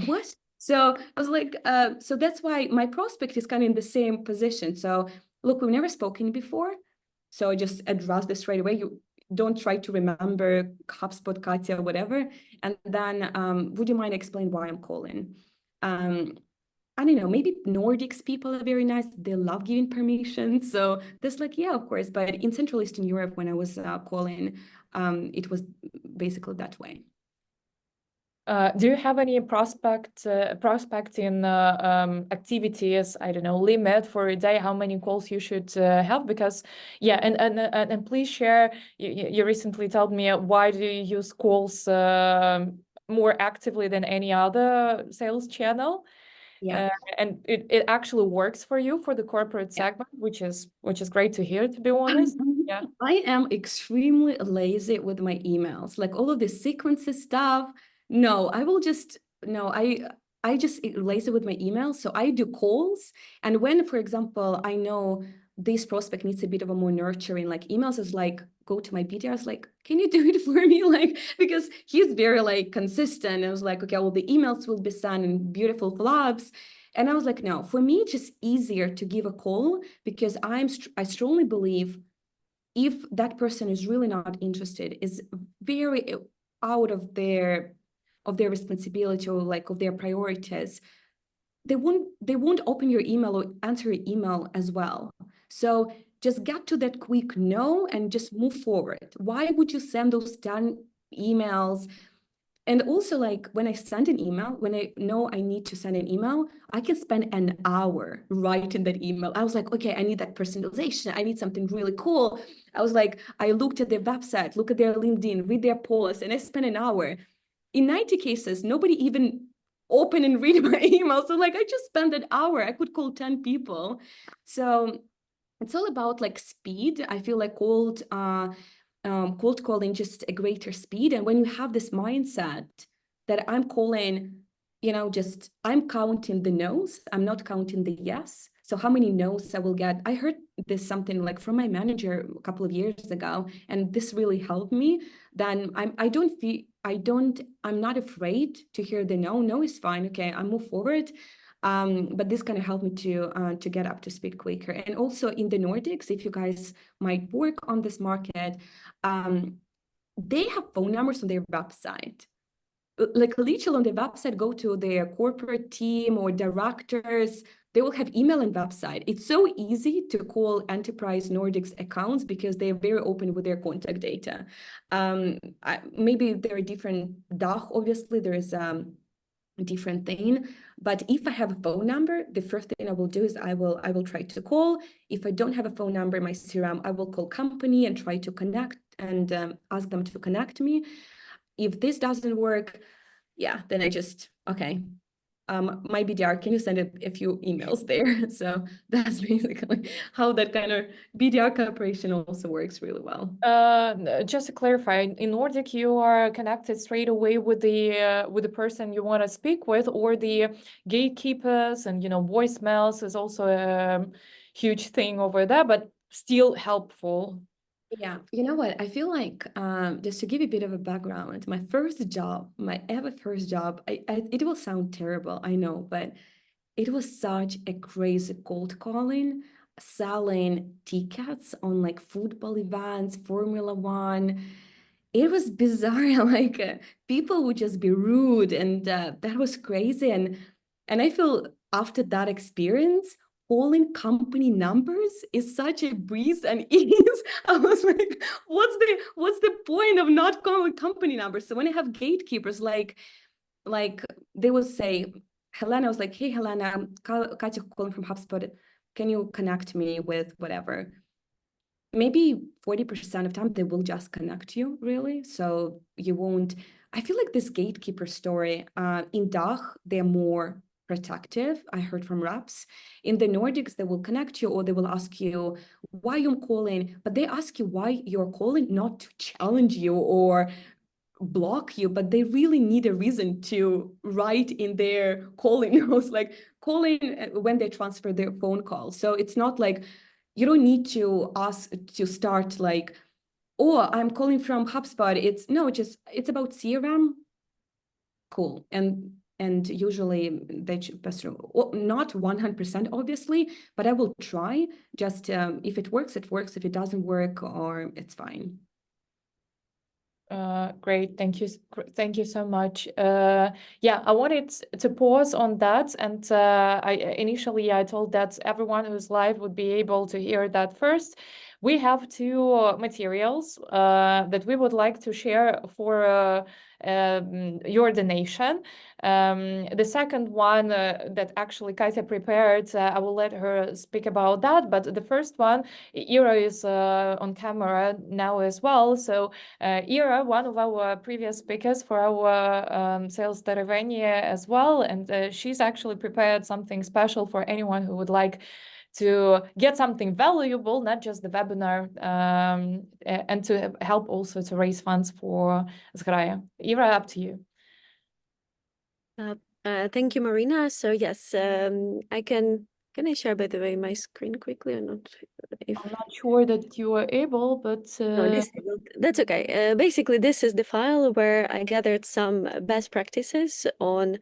What? So I was like, so that's why my prospect is kind of in the same position. So look, we've never spoken before. So I just address this straight away. You don't try to remember HubSpot, Katya, whatever. And then would you mind explain why I'm calling? I don't know, maybe Nordics people are very nice. They love giving permission. So there's like, yeah, of course. But in Central Eastern Europe, when I was calling, it was basically that way. Do you have any prospecting activities, I don't know, limit for a day, how many calls you should have? Because, and please share, you recently told me, why do you use calls more actively than any other sales channel. Yeah. And it actually works for you for the corporate segment, which is great to hear, to be honest. Yeah. I am extremely lazy with my emails, like all of the sequences stuff. No, I just lazy with my emails. So I do calls. And when, for example, I know this prospect needs a bit of a more nurturing, like emails is like, go to my BDR, I was like, can you do it for me? Like, because he's very like consistent. I was like, okay, well, the emails will be sent in beautiful collabs. And I was like, no, for me, it's just easier to give a call because I strongly believe if that person is really not interested, is very out of their responsibility or like of their priorities, they won't open your email or answer your email as well. So just get to that quick no and just move forward. Why would you send those 10 emails? And also, like when I send an email, when I know I need to send an email, I can spend an hour writing that email. I was like, okay, I need that personalization. I need something really cool. I was like, I looked at their website, look at their LinkedIn, read their posts, and I spent an hour. In 90 cases, nobody even open and read my email. So like, I just spent an hour. I could call 10 people. So it's all about like speed. I feel like cold calling just a greater speed. And when you have this mindset that I'm calling, just I'm counting the no's, I'm not counting the yes. So how many no's I will get? I heard this something like from my manager a couple of years ago, and this really helped me. Then I'm not afraid to hear the no. No is fine. Okay, I move forward. But this kind of helped me to get up to speed quicker. And also in the Nordics, if you guys might work on this market, they have phone numbers on their website. Like literally on the website, go to their corporate team or directors, they will have email and website. It's so easy to call enterprise Nordics accounts because they're very open with their contact data. Maybe there are different DACH, obviously there is a different thing, but if I have a phone number, the first thing I will do is I will try to call. If I don't have a phone number in my CRM, I will call company and try to connect and ask them to connect me. If this doesn't work, yeah, then I just, okay, my BDR, can you send a few emails there? So that's basically how that kind of BDR cooperation also works really well. Just to clarify, in Nordic, you are connected straight away with the person you want to speak with, or the gatekeepers and voicemails is also a huge thing over there, but still helpful. Yeah, you know what? I feel like just to give you a bit of a background, my first job, my ever first job, it will sound terrible, I know, but it was such a crazy cold calling, selling tickets on like football events, Formula One. It was bizarre. Like people would just be rude, and that was crazy. And I feel after that experience, calling company numbers is such a breeze and ease. I was like, what's the point of not calling company numbers? So when I have gatekeepers, like they would say, Helena, I was like, hey, Helena, Katya calling from HubSpot. Can you connect me with whatever? Maybe 40% of time they will just connect you, really. So you won't, I feel like this gatekeeper story in DACH, they're more protective. I heard from reps. In the Nordics, they will connect you or they will ask you why you're calling, but they ask you why you're calling, not to challenge you or block you, but they really need a reason to write in their calling notes, like calling when they transfer their phone call. So it's not like you don't need to ask to start like, oh, I'm calling from HubSpot. It's about CRM. Cool. And usually they pass through. Well, not 100% obviously, but I will try. Just if it works, it works. If it doesn't work, or it's fine. Great, thank you so much. Yeah, I wanted to pause on that, and I told that everyone who's live would be able to hear that first. we have two materials that we would like to share for your donation. The second one that actually Katya prepared, I will let her speak about that. But the first one, Ira is on camera now as well. So Ira, one of our previous speakers for our sales Tereveni as well, and she's actually prepared something special for anyone who would like to get something valuable, not just the webinar, and to help also to raise funds for Zgraya. Ira, up to you. Thank you, Marina. So yes, can I share, by the way, my screen quickly or not? I'm not sure that you are able, but no, that's okay. Basically, this is the file where I gathered some best practices on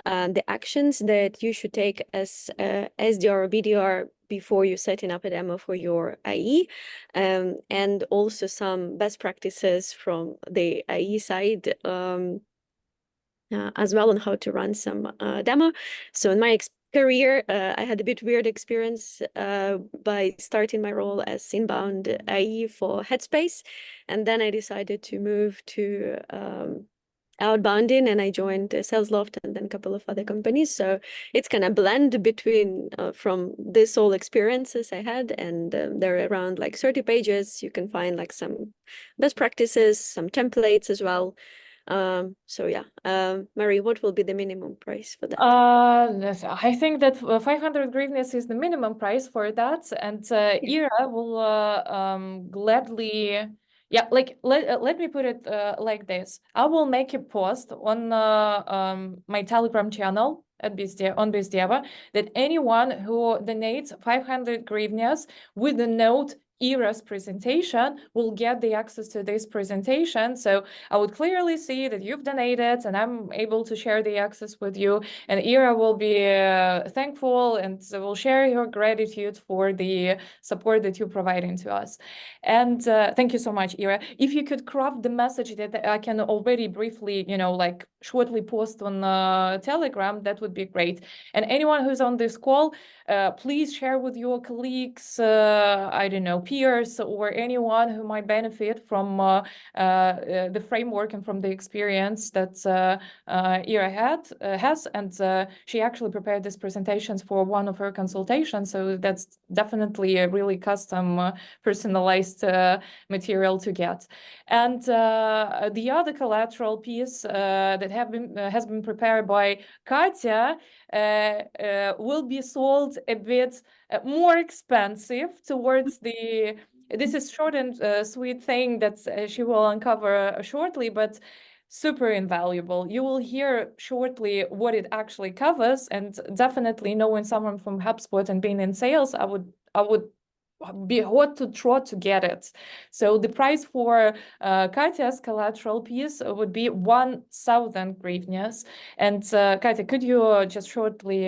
the actions that you should take as SDR or BDR before you're setting up a demo for your IE, and also some best practices from the IE side as well on how to run some demo. So in my career, I had a bit weird experience by starting my role as inbound IE for Headspace, and then I decided to move to outbounding, and I joined SalesLoft and then a couple of other companies. So it's kind of blend between from this all experiences I had, and they're around like 30 pages. You can find like some best practices, some templates as well. So yeah, Mary, what will be the minimum price for that? I think that 500 hryvnias is the minimum price for that, and Ira will gladly. Yeah, like let me put it like this. I will make a post on my Telegram channel at BizDeva that anyone who donates 500 hryvnias with a note Ira's presentation will get the access to this presentation. So I would clearly see that you've donated and I'm able to share the access with you, and Ira will be thankful and will share your gratitude for the support that you're providing to us. And thank you so much, Ira. If you could craft the message that I can already briefly, like shortly post on Telegram, that would be great. And anyone who's on this call, please share with your colleagues, I don't know, peers, or anyone who might benefit from the framework and from the experience that Ira has. And she actually prepared these presentations for one of her consultations. So that's definitely a really custom, personalized material to get. And the other collateral piece that has been prepared by Katya will be sold a bit more expensive towards the. This is short and sweet thing that she will uncover shortly, but super invaluable. You will hear shortly what it actually covers, and definitely knowing someone from HubSpot and being in sales, I would be hot to trot to get it. So the price for Katya's collateral piece would be 1,000 hryvnias. And Katya, could you just shortly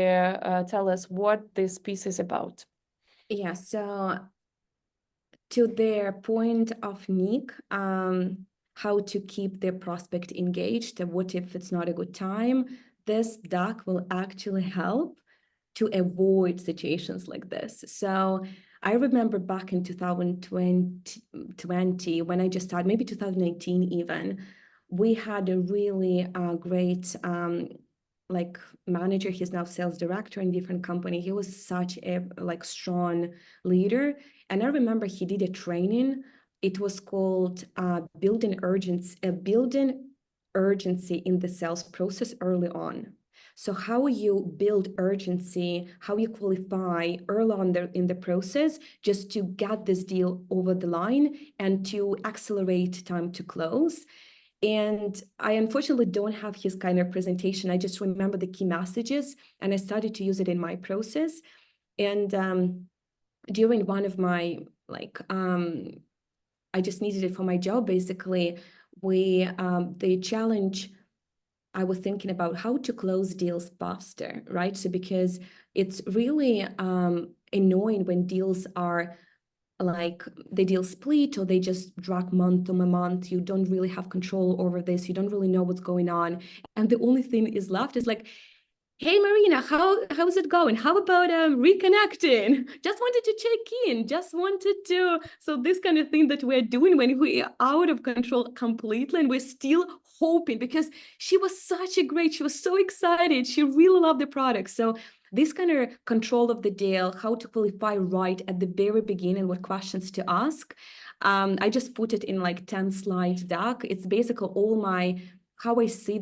tell us what this piece is about? Yeah, so to their point of Nick, how to keep their prospect engaged, what if it's not a good time, this deck will actually help to avoid situations like this. So I remember back in 2020 when I just started, maybe 2018 even, we had a really great like manager. He's now sales director in different company. He was such a strong leader. And I remember he did a training. It was called building urgency in the sales process early on. So how you build urgency, how you qualify early on in the process, just to get this deal over the line and to accelerate time to close. And I unfortunately don't have his kind of presentation. I just remember the key messages and I started to use it in my process. And during one of my, I just needed it for my job, basically, the challenge, I was thinking about how to close deals faster, right? So because it's really annoying when deals are like the deal split or they just drag month to month. You don't really have control over this. You don't really know what's going on. And the only thing is left is like, hey Marina, how's it going? How about reconnecting? Just wanted to check in, just wanted to, so this kind of thing that we're doing when we are out of control completely, and we're still hoping, because she was so excited, she really loved the product. So this kind of control of the deal, how to qualify right at the very beginning, what questions to ask. I just put it in like 10-slide deck. It's basically all my, how I see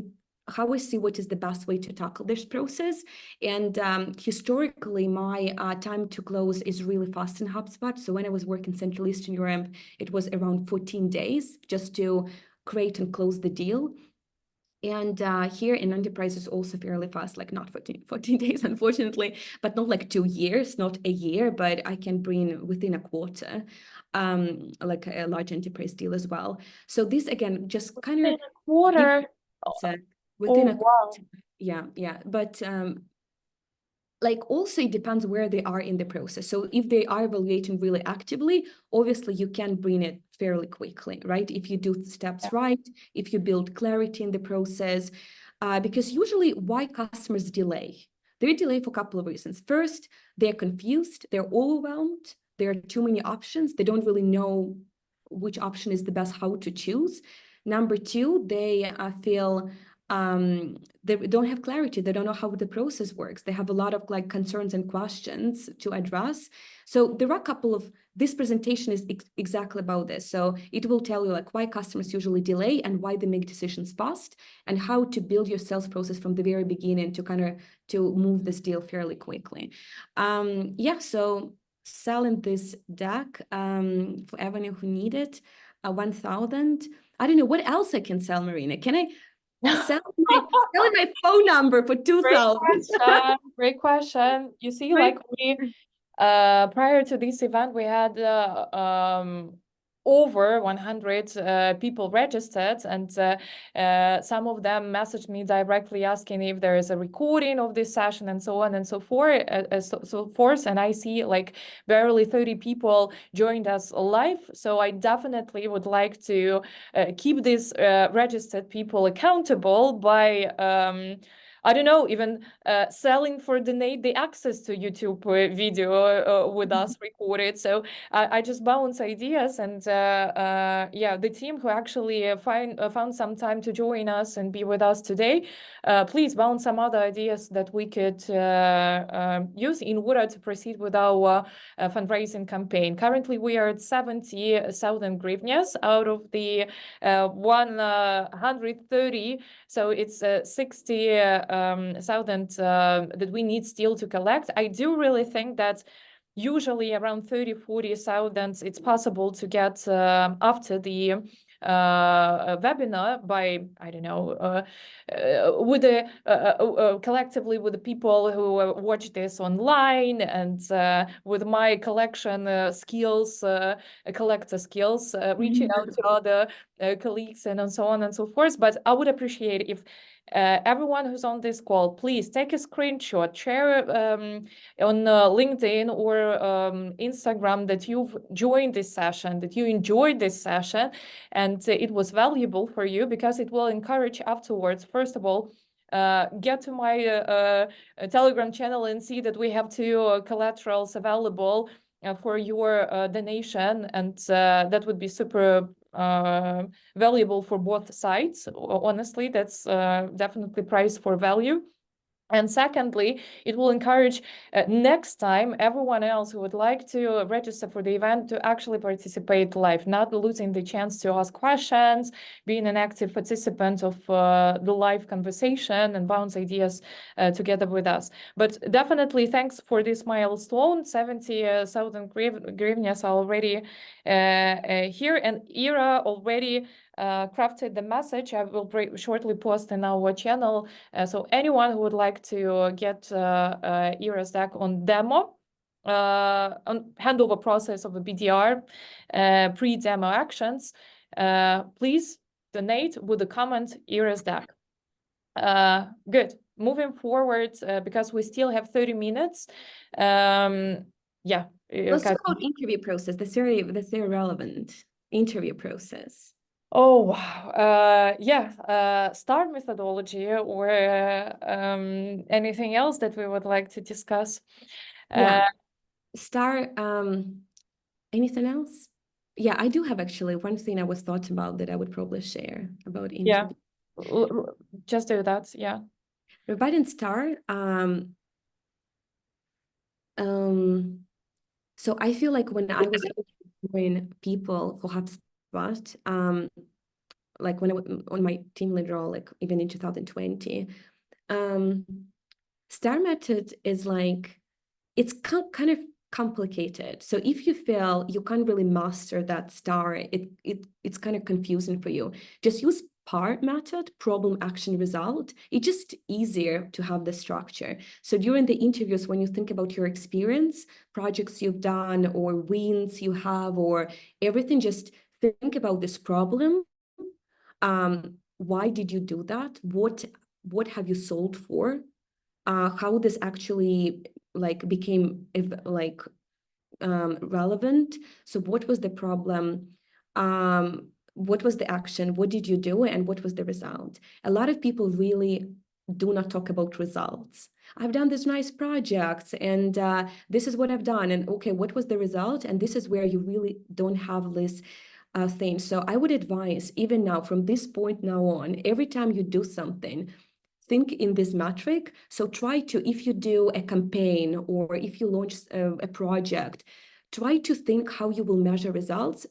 what is the best way to tackle this process. And historically, my time to close is really fast in HubSpot. So when I was working Central Eastern Europe, it was around 14 days just to create and close the deal. And here in enterprise is also fairly fast, like not 14 days, unfortunately, but not like 2 years, not a year, but I can bring within a quarter, like a large enterprise deal as well. So this, again, just kind of In a quarter. within a wow. yeah. But like also it depends where they are in the process. So if they are evaluating really actively, obviously you can bring it fairly quickly, right? If you do steps right, if you build clarity in the process, because usually why customers delay? They delay for a couple of reasons. First, they're confused, they're overwhelmed, there are too many options, they don't really know which option is the best, how to choose. Number two, they feel they don't have clarity. They don't know how the process works. They have a lot of like concerns and questions to address. So there are a couple of, this presentation is exactly about this. So it will tell you like why customers usually delay and why they make decisions fast, and how to build your sales process from the very beginning to kind of to move this deal fairly quickly. Yeah, so selling this deck for everyone who need it, 1,000. I don't know what else I can sell, Marina. Can I selling my phone number for 2,000? Great question. You see, like we prior to this event, we had over 100 people registered, and some of them messaged me directly asking if there is a recording of this session and so on and so forth. And I see like barely 30 people joined us live. So I definitely would like to keep these registered people accountable by I don't know, even selling for the access to YouTube video with us recorded. So I just bounce ideas, and yeah, the team who actually found some time to join us and be with us today, please bounce some other ideas that we could use in order to proceed with our fundraising campaign. Currently, we are at 70,000 hryvnias out of the 130. So it's 60,000 that we need still to collect. I do really think that usually around 30-40,000 it's possible to get after the webinar by, I don't know, with the collectively with the people who watch this online, and with my collection skills, collector skills, reaching out to other colleagues and so on and so forth. But I would appreciate if everyone who's on this call, please take a screenshot, share on LinkedIn or Instagram that you've joined this session, that you enjoyed this session, and it was valuable for you, because it will encourage afterwards, first of all, get to my Telegram channel and see that we have 2 collaterals available for your donation, and that would be super valuable for both sides. Honestly, that's definitely price for value. And secondly, it will encourage next time everyone else who would like to register for the event to actually participate live, not losing the chance to ask questions, being an active participant of the live conversation and bounce ideas together with us. But definitely thanks for this milestone. 70,000 hryvnias are already here, and Ira already crafted the message. I will shortly post in our channel. So anyone who would like to get Ira's deck on demo, on handover process of a BDR, pre-demo actions, please donate with the comment Ira's deck. Good. Moving forward, because we still have 30 minutes. Yeah. Let's talk about interview process. That's very relevant. Interview process. Oh, wow. Yeah, STAR methodology or anything else that we would like to discuss. Yeah, STAR, anything else? Yeah, I do have actually one thing I was thought about that I would probably share about Yeah, interview. just do that. Yeah. Regarding STAR, so I feel like when I was interviewing people for HubSpot, like when I was on my team lead role, like even in 2020, STAR method is like, it's kind of complicated. So if you feel you can't really master that STAR, it's kind of confusing for you. Just use PAR method, problem, action, result. It's just easier to have the structure. So during the interviews, when you think about your experience, projects you've done, or wins you have, or everything, just think about this problem. Why did you do that? What have you solved for? How this actually like became like relevant. So what was the problem? What was the action? What did you do? And what was the result? A lot of people really do not talk about results. I've done this nice project and this is what I've done. And okay, what was the result? And this is where you really don't have this thing. So I would advise, even now, from this point now on, every time you do something, think in this metric. So try to, if you do a campaign or if you launch a project, try to think how you will measure results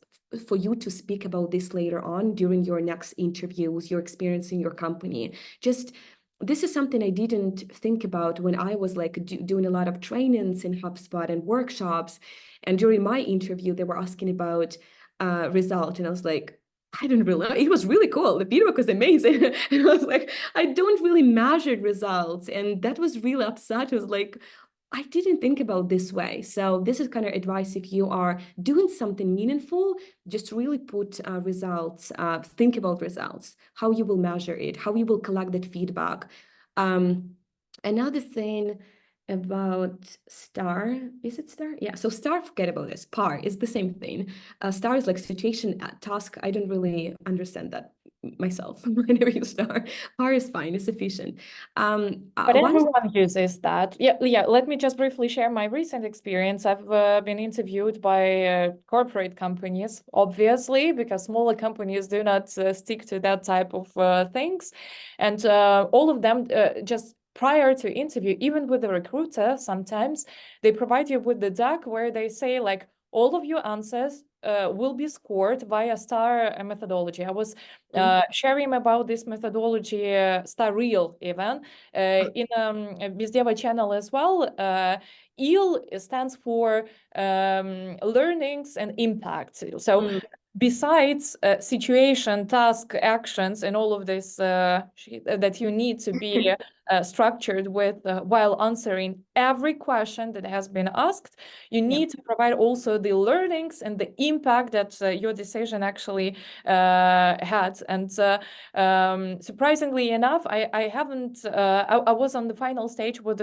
for you to speak about this later on during your next interviews, your experience in your company. Just, this is something I didn't think about when I was like doing a lot of trainings in HubSpot and workshops. And during my interview, they were asking about result. And I was like, I didn't really know. It was really cool. The feedback was amazing. And I was like, I don't really measure results. And that was really upset. It was like, I didn't think about this way. So this is kind of advice if you are doing something meaningful, just really put results, think about results, how you will measure it, how you will collect that feedback. Another thing about STAR, is it STAR? Yeah, so STAR, forget about this. PAR is the same thing. STAR is like situation, task. I don't really understand that myself. I never use STAR. PAR is fine, it's sufficient. But everyone uses that. Yeah. Let me just briefly share my recent experience. I've been interviewed by corporate companies, obviously, because smaller companies do not stick to that type of things. And all of them just prior to interview, even with the recruiter, sometimes they provide you with the deck where they say like, all of your answers will be scored via STAR methodology. I was sharing about this methodology, STAR Reel even, in a BizDeva channel as well. EEL stands for learnings and impact. So besides situation, task, actions, and all of this that you need to be structured with while answering every question that has been asked, you need to provide also the learnings and the impact that your decision actually had. And surprisingly enough, I haven't, I was on the final stage with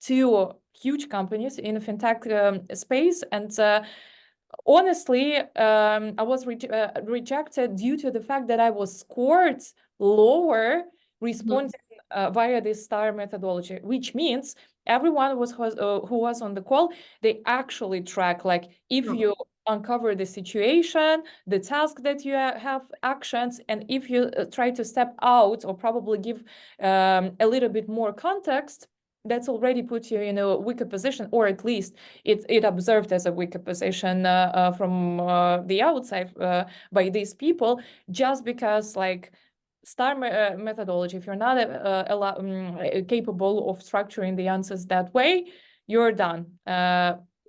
two huge companies in fintech space, and honestly, I was rejected due to the fact that I was scored lower responding via this STAR methodology, which means everyone who was on the call, they actually track, like, if you uncover the situation, the task that you have, actions, and if you try to step out or probably give a little bit more context, that's already put you in a weaker position, or at least it observed as a weaker position from the outside by these people, just because like STAR methodology, if you're not capable of structuring the answers that way, you're done.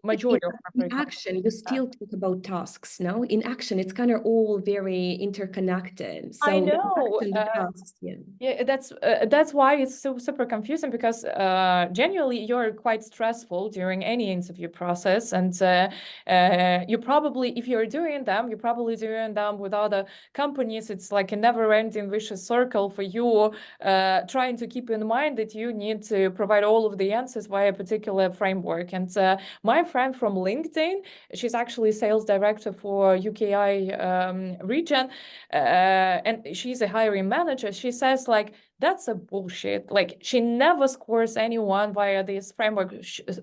Majority of in action, you still talk about tasks, no? In action, it's kind of all very interconnected. So I know. the tasks, Yeah, that's why it's so super confusing, because genuinely you're quite stressful during any interview process, and you probably, if you're doing them, you're probably doing them with other companies. It's like a never-ending vicious circle for you, trying to keep in mind that you need to provide all of the answers via a particular framework. And my friend from LinkedIn. She's actually sales director for UKI region, and she's a hiring manager. She says like, that's a bullshit. Like, she never scores anyone via this framework.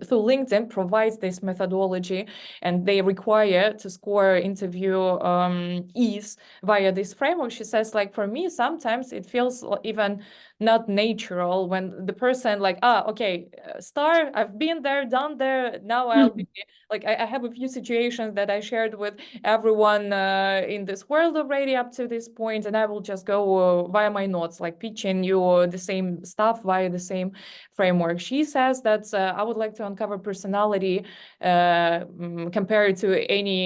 Through LinkedIn provides this methodology, and they require to score interview ease via this framework. She says like, for me, sometimes it feels even not natural when the person like, okay, star, I've been there, done there, now I'll be like, I have a few situations that I shared with everyone in this world already up to this point, and I will just go via my notes, like pitching you the same stuff via the same framework. She says that I would like to uncover personality compared to any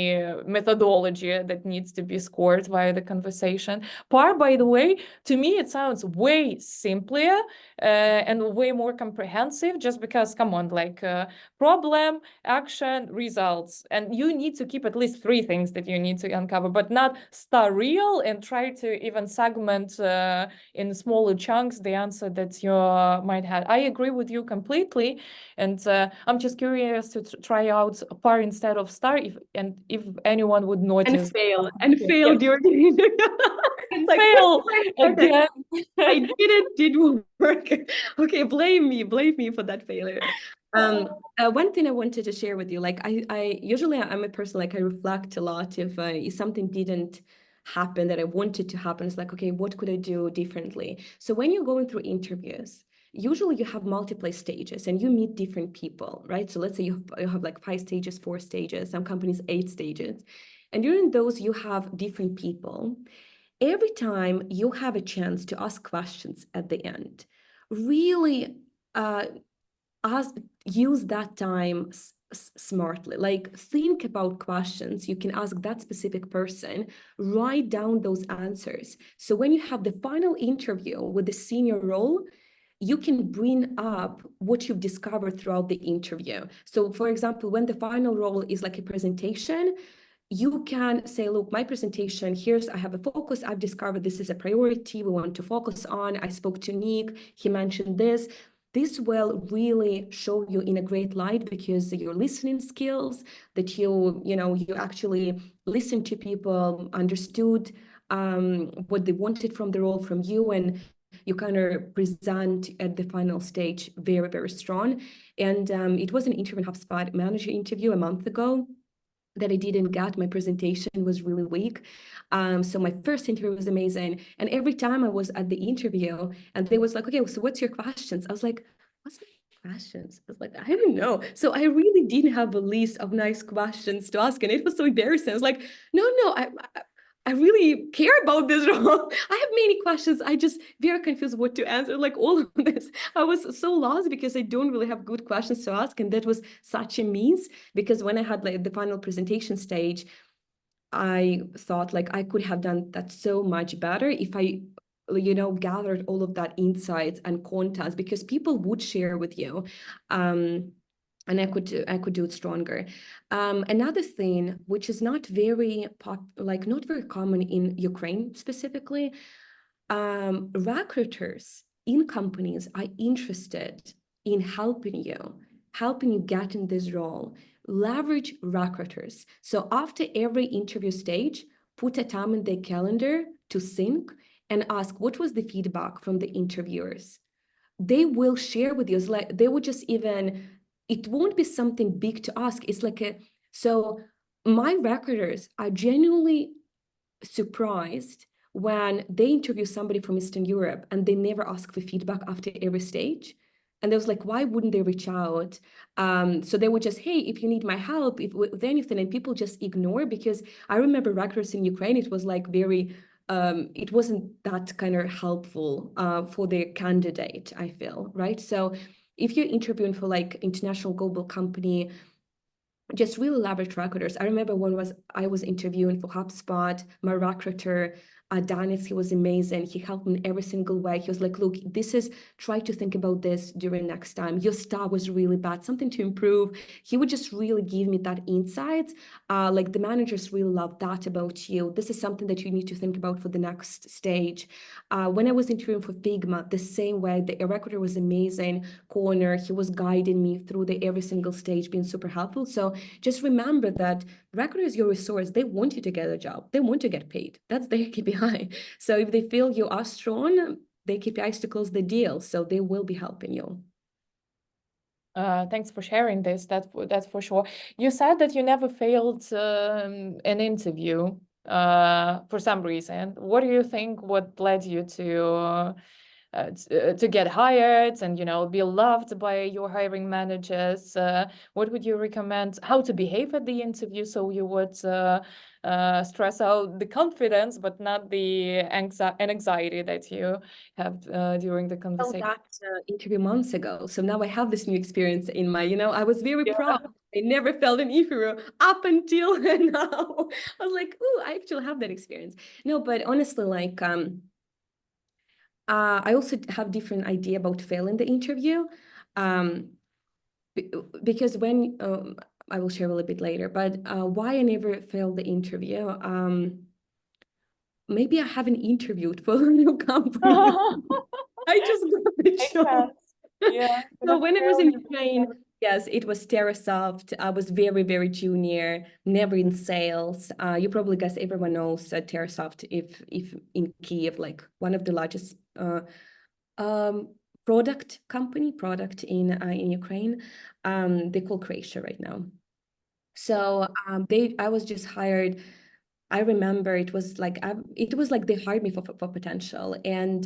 methodology that needs to be scored via the conversation. Par, by the way, to me, it sounds way simpler and way more comprehensive, just because, come on, like problem, action, results. And you need to keep at least 3 things that you need to uncover, but not start real and try to even segment in smaller chunks the answer that you might have. I agree with you completely. And I'm just curious to try out PAR instead of STAR, if anyone would notice. And fail during the interview. Like, fail again. I didn't work. Okay, blame me for that failure. One thing I wanted to share with you, like I usually I'm a person, like I reflect a lot if something didn't happen that I wanted to happen. It's like, okay, what could I do differently? So when you're going through interviews, usually you have multiple stages and you meet different people, right? So let's say you have like 5 stages, 4 stages, some companies 8 stages. And during those, you have different people. Every time you have a chance to ask questions at the end, really use that time smartly. Like, think about questions you can ask that specific person, write down those answers. So when you have the final interview with the senior role, you can bring up what you've discovered throughout the interview. So for example, when the final role is like a presentation, you can say, look, my presentation, I have a focus. I've discovered this is a priority we want to focus on. I spoke to Nick, he mentioned this. This will really show you in a great light, because your listening skills, that you actually listened to people, understood what they wanted from the role from you, and you kind of present at the final stage very, very strong. And it was an interview, HubSpot manager interview a month ago that I didn't get. My presentation was really weak. So my first interview was amazing. And every time I was at the interview and they was like, okay, so what's your questions? I was like, what's my questions? I was like, I don't know. So I really didn't have a list of nice questions to ask. And it was so embarrassing. I was like, no, I really care about this role. I have many questions. I just very confused what to answer, like all of this. I was so lost because I don't really have good questions to ask. And that was such a miss, because when I had like the final presentation stage, I thought like I could have done that so much better if I gathered all of that insights and context, because people would share with you. And I could do it stronger. Another thing, which is not very common in Ukraine specifically, recruiters in companies are interested in helping you get in this role. Leverage recruiters. So after every interview stage, put a time in their calendar to sync and ask, what was the feedback from the interviewers? They will share with you. It's like they would just it won't be something big to ask. It's like so my recruiters are genuinely surprised when they interview somebody from Eastern Europe and they never ask for feedback after every stage. And they was like, why wouldn't they reach out? So they would just, hey, if you need my help, with anything, and people just ignore, because I remember recruiters in Ukraine, it was like very, it wasn't that kind of helpful for the candidate, I feel, right? So if you're interviewing for like international global company, just really leverage recruiters. I remember I was interviewing for HubSpot, my recruiter Dennis, he was amazing. He helped me in every single way. He was like, look, try to think about this during next time. Your style was really bad, something to improve. He would just really give me that insight. Like the managers really love that about you. This is something that you need to think about for the next stage. When I was interviewing for Figma, the same way, the recruiter was amazing. Corner, he was guiding me through every single stage, being super helpful. So just remember that recruiter is your resource. They want you to get a job. They want to get paid. That's their KPI. So if they feel you are strong, their KPI is to close the deal. So they will be helping you. Thanks for sharing this. That's for sure. You said that you never failed an interview for some reason. What do you think? What led you to get hired and, you know, be loved by your hiring managers? What would you recommend? How to behave at the interview so you would stress out the confidence, but not the anxiety that you have during the conversation? That interview months ago. So now I have this new experience in my, I was very proud. I never felt an interview up until now. I was like, oh, I actually have that experience. No, but honestly, like, I also have different idea about failing the interview. Because when, I will share a little bit later, but why I never failed the interview. Maybe I haven't interviewed for a new company. I just got the job. Yeah. So when I was in Ukraine, yes, it was Terrasoft. I was very, very junior, never in sales. You probably guess everyone knows Terrasoft if in Kyiv, like one of the largest product in Ukraine. They call Croatia right now. So I was just hired. I remember it was like they hired me for potential, and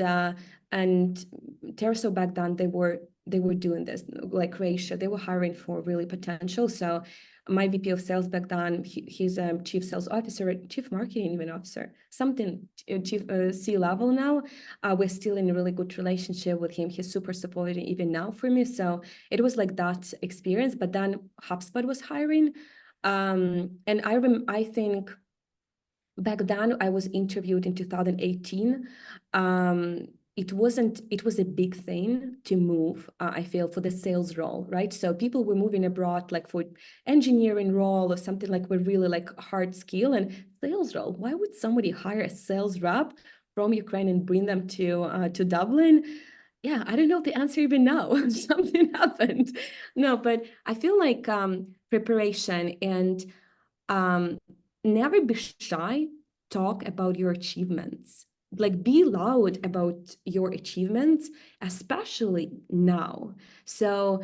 Terrasoft back then they were doing this, like Croatia, they were hiring for really potential. So my VP of sales back then, he's a chief sales officer, chief marketing even officer, something, chief C-level now. We're still in a really good relationship with him. He's super supportive even now for me. So it was like that experience. But then HubSpot was hiring, and I think back then I was interviewed in 2018. It was a big thing to move, I feel, for the sales role, right? So people were moving abroad, like for engineering role or something like with really like hard skill, and sales role. Why would somebody hire a sales rep from Ukraine and bring them to Dublin? Yeah, I don't know the answer even now. Something happened. No, but I feel like preparation and never be shy. Talk about your achievements. Like be loud about your achievements, especially now. So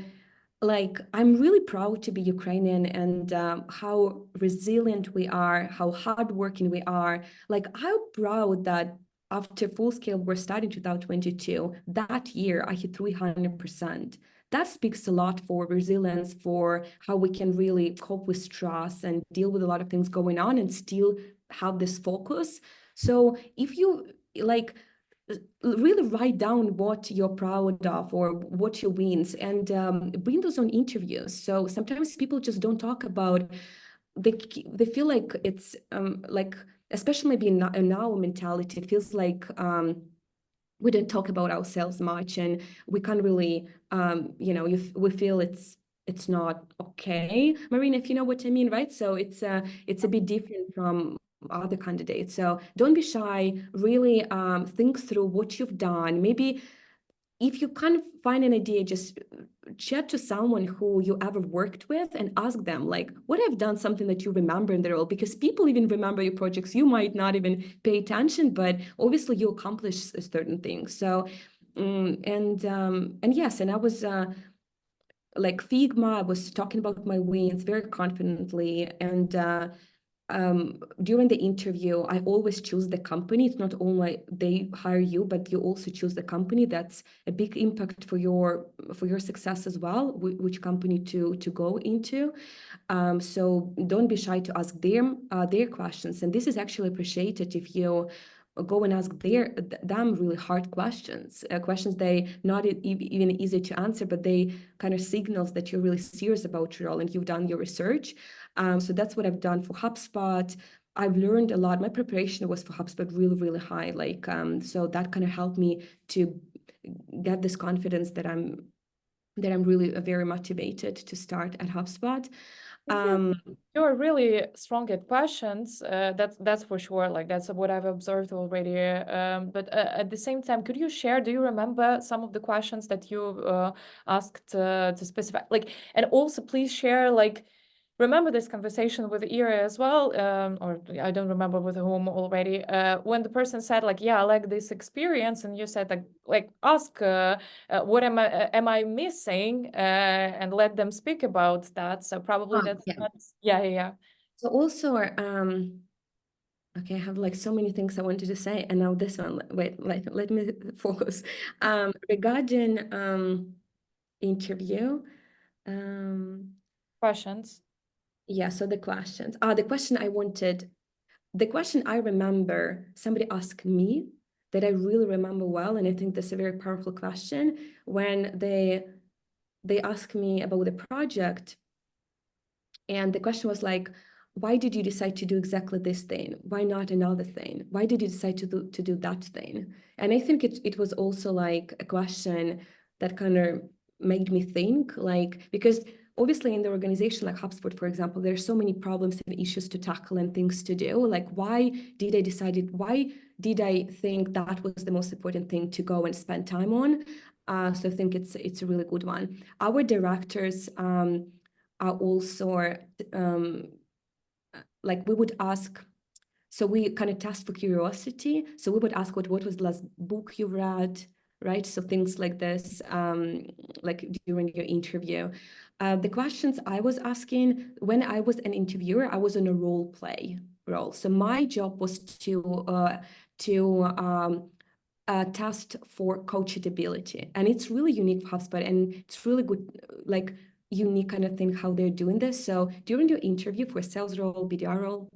like, I'm really proud to be Ukrainian and how resilient we are, how hardworking we are. Like, I'm proud that after full scale, we're starting 2022, that year I hit 300%. That speaks a lot for resilience, for how we can really cope with stress and deal with a lot of things going on and still have this focus. So if you like, really write down what you're proud of or what your wins, and bring those on interviews. So sometimes people just don't talk about, they feel like it's like, especially maybe in now mentality, it feels like we don't talk about ourselves much, and we can't really we feel it's not okay, Marina, if you know what I mean, right? So it's a bit different from other candidates. So don't be shy, really think through what you've done. Maybe if you can't find an idea, just chat to someone who you ever worked with and ask them, like, what have done something that you remember in the role? Because people even remember your projects. You might not even pay attention, but obviously you accomplish certain things. So and yes, and I was like Figma, I was talking about my wins very confidently, and during the interview, I always choose the company. It's not only they hire you, but you also choose the company. That's a big impact for your success as well, which company to go into. So don't be shy to ask their questions. And this is actually appreciated if you go and ask them really hard questions, questions they not even easy to answer, but they kind of signals that you're really serious about your role and you've done your research. So that's what I've done for HubSpot. I've learned a lot. My preparation was for HubSpot really, really high. Like, so that kind of helped me to get this confidence that I'm really very motivated to start at HubSpot. You're really strong at questions. That's for sure. Like that's what I've observed already. But at the same time, could you share? Do you remember some of the questions that you asked to specify? Like, and also please share. Like, remember this conversation with Ira as well, or I don't remember with whom already. When the person said like, "Yeah, I like this experience," and you said like ask what am I missing, and let them speak about that. So probably that's not, yeah. So also, okay, I have like so many things I wanted to say, and now this one. Wait, let me focus. Regarding interview, Questions. yeah. So the questions. The question I remember somebody asked me that I really remember well, and I think that's a very powerful question when they asked me about the project, and the question was like, why did you decide to do exactly this thing? Why not another thing? Why did you decide to do that thing? And I think it was also like a question that kind of made me think, like, because obviously in the organization like HubSpot, for example, there are so many problems and issues to tackle and things to do. Like, why did I think that was the most important thing to go and spend time on? So I think it's a really good one. Our directors are also like, we would ask, so we kind of test for curiosity. So we would ask what was the last book you read, right? So things like this, like during your interview. The questions I was asking when I was an interviewer, I was on a role play role. So my job was to test for coachability, and it's really unique for HubSpot, and it's really good, like unique kind of thing how they're doing this. So during your interview for a sales role, BDR role,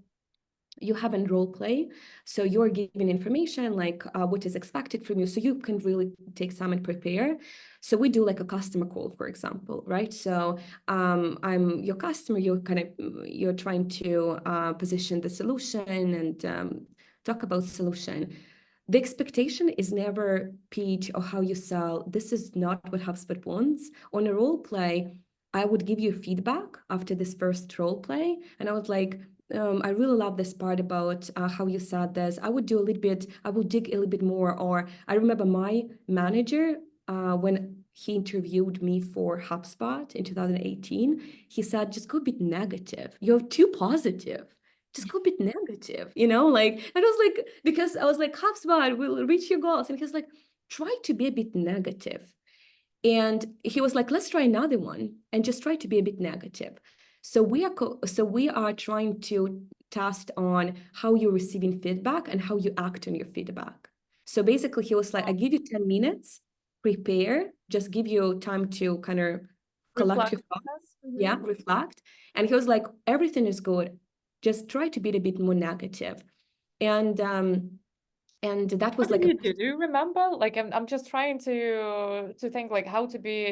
you have a role play. So you're given information like what is expected from you, so you can really take some and prepare. So we do like a customer call, for example, right? So I'm your customer, you're trying to position the solution and talk about solution. The expectation is never pitch or how you sell. This is not what HubSpot wants. On a role play, I would give you feedback after this first role play, and I was like, I really love this part about how you said this. I would dig a little bit more. Or I remember my manager, when he interviewed me for HubSpot in 2018, he said, just go a bit negative. You're too positive. Just go a bit negative, like, and I was like, because I was like, HubSpot will reach your goals. And he was like, try to be a bit negative. And he was like, let's try another one and just try to be a bit negative. So we are trying to test on how you're receiving feedback and how you act on your feedback. So basically he was like, I give you 10 minutes, prepare, just give you time to kind of collect your thoughts. Yeah, reflect. And he was like, everything is good. Just try to be a bit more negative. And that was like, do you remember? Like, I'm just trying to think like how to be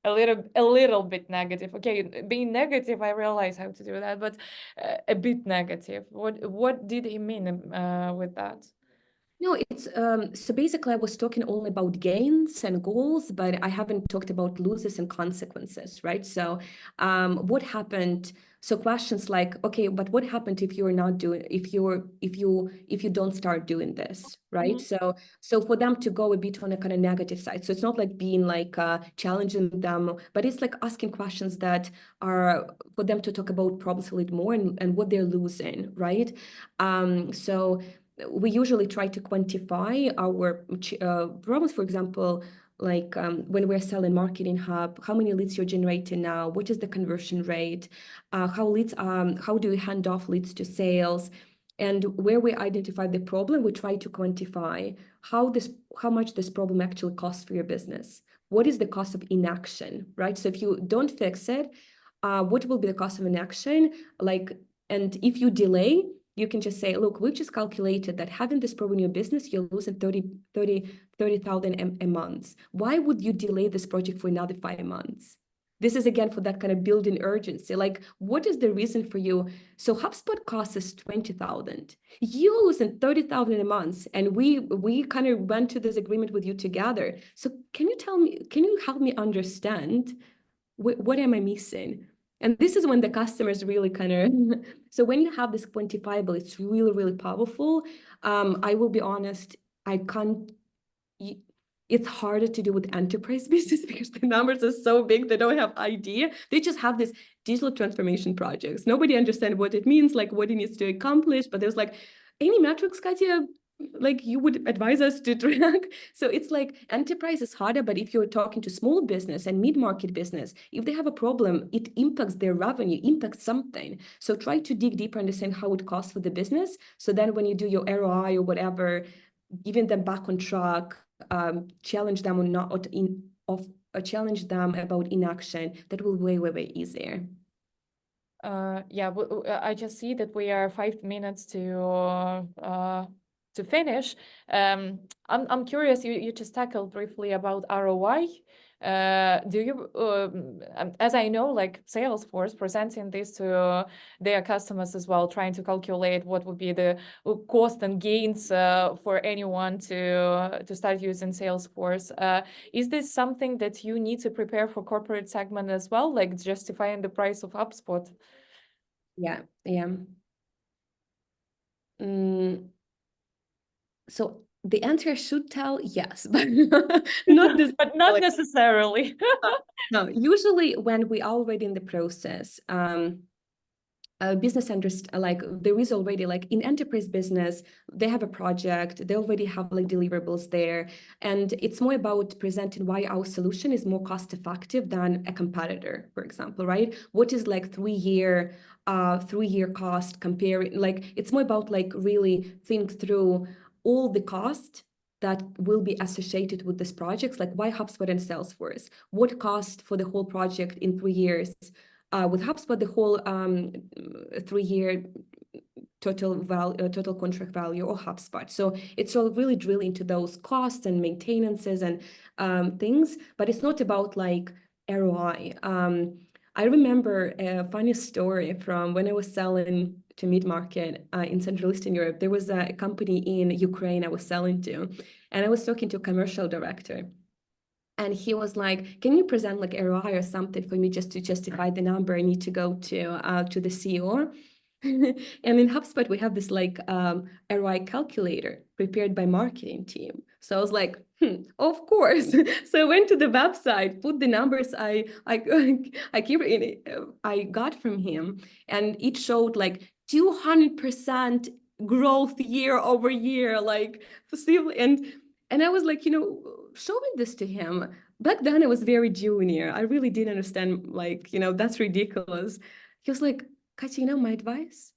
a little bit negative. Okay, being negative, I realize how to do that, but a bit negative. What did he mean with that? No, it's so basically I was talking only about gains and goals, but I haven't talked about losses and consequences, right? So what happened? So questions like, okay, but what happened if you're not doing, if you don't start doing this, right? So for them to go a bit on a kind of negative side. So it's not like being like challenging them, but it's like asking questions that are for them to talk about problems a little more and what they're losing, right? So we usually try to quantify our problems, for example, like when we're selling Marketing Hub, how many leads you're generating now, what is the conversion rate, how do we hand off leads to sales, and where we identify the problem, we try to quantify how much this problem actually costs for your business. What is the cost of inaction, right? So if you don't fix it, what will be the cost of inaction? And if you delay, you can just say, look, we've just calculated that having this problem in your business, you're losing 30,000 a month. Why would you delay this project for another 5 months? this is again for that kind of building urgency. Like, what is the reason for you? So HubSpot costs us 20,000. You losing 30,000 a month, and we kind of went to this agreement with you together. So can you help me understand what am I missing? And this is when the customers really kind of, so when you have this quantifiable, it's really, really powerful. I will be honest, it's harder to do with enterprise business because the numbers are so big, they don't have idea. They just have this digital transformation projects. Nobody understands what it means, like what it needs to accomplish, but there's like, any metrics, Katya, like you would advise us to track. So it's like enterprise is harder, but if you're talking to small business and mid-market business, if they have a problem, it impacts their revenue, impacts something. So try to dig deeper, understand how it costs for the business. So then when you do your ROI or whatever, giving them back on track, challenge them or not challenge them about inaction, that will be way, way easier. Yeah, I just see that we are 5 minutes to finish. I'm curious, you just tackled briefly about ROI. Do you, as I know, like Salesforce presenting this to their customers as well, trying to calculate what would be the cost and gains for anyone to start using Salesforce. Is this something that you need to prepare for corporate segment as well, like justifying the price of HubSpot? Yeah. So the answer should tell yes, but not necessarily. No, usually when we are already in the process, business like there is already like in enterprise business, they have a project, they already have like deliverables there, and it's more about presenting why our solution is more cost effective than a competitor, for example, right? What is like 3-year cost comparing, like it's more about like really think through all the cost that will be associated with this project, like why HubSpot and Salesforce, what cost for the whole project in 3 years. With HubSpot, the whole 3-year total contract value of HubSpot. So it's all really drill into those costs and maintenances and things, but it's not about like ROI. I remember a funny story from when I was selling to mid-market in Central Eastern Europe. There was a company in Ukraine I was selling to, and I was talking to a commercial director. And he was like, can you present like ROI or something for me just to justify the number? I need to go to the CEO. And in HubSpot, we have this like ROI calculator prepared by marketing team. So I was like, of course. So I went to the website, put the numbers I got from him, and it showed like 200% growth year over year, like and I was like, showing this to him. Back then I was very junior. I really didn't understand, like, that's ridiculous. He was like, Katya, my advice,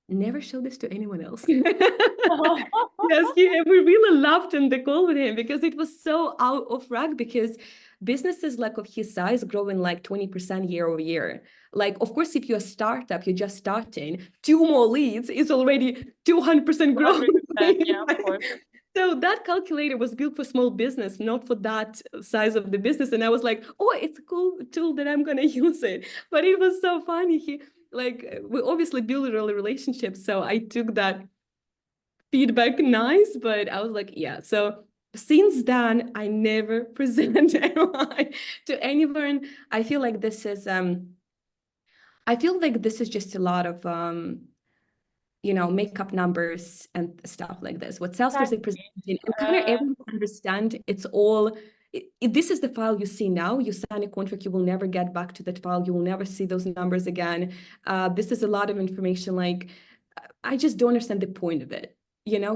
never show this to anyone else. Yes, we really laughed in the call with him because it was so out of whack, because businesses like of his size growing like 20% year over year. Like, of course, if you're a startup, you're just starting, 2 more leads is already 200% growth. Yeah, of course. So that calculator was built for small business, not for that size of the business. And I was like, oh, it's a cool tool that I'm going to use it. But it was so funny. We obviously built a really relationship. So I took that feedback nice, but I was like, yeah. So since then, I never present ROI to anyone. I feel like this is just a lot of make up numbers and stuff like this. What Salesforce is presenting, and kind of everyone understand it's all. This is the file you see now. You sign a contract, you will never get back to that file. You will never see those numbers again. This is a lot of information. Like, I just don't understand the point of it.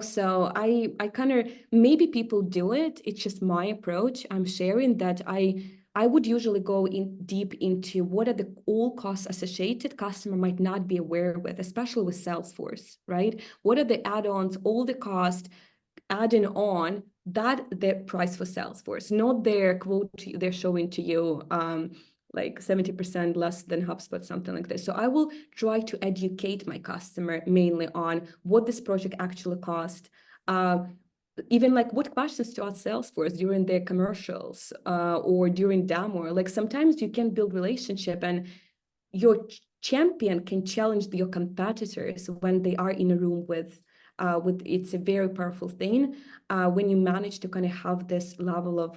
So I kind of, maybe people do it. It's just my approach. I'm sharing that I would usually go in deep into what are the all costs associated customer might not be aware with, especially with Salesforce, right? What are the add-ons, all the cost adding on that the price for Salesforce, not their quote they're showing to you, like 70% less than HubSpot, something like this. So I will try to educate my customer mainly on what this project actually cost, even like what questions to ask Salesforce during their commercials or during demo. Like sometimes you can build relationship and your champion can challenge your competitors when they are in a room with it's a very powerful thing when you manage to kind of have this level of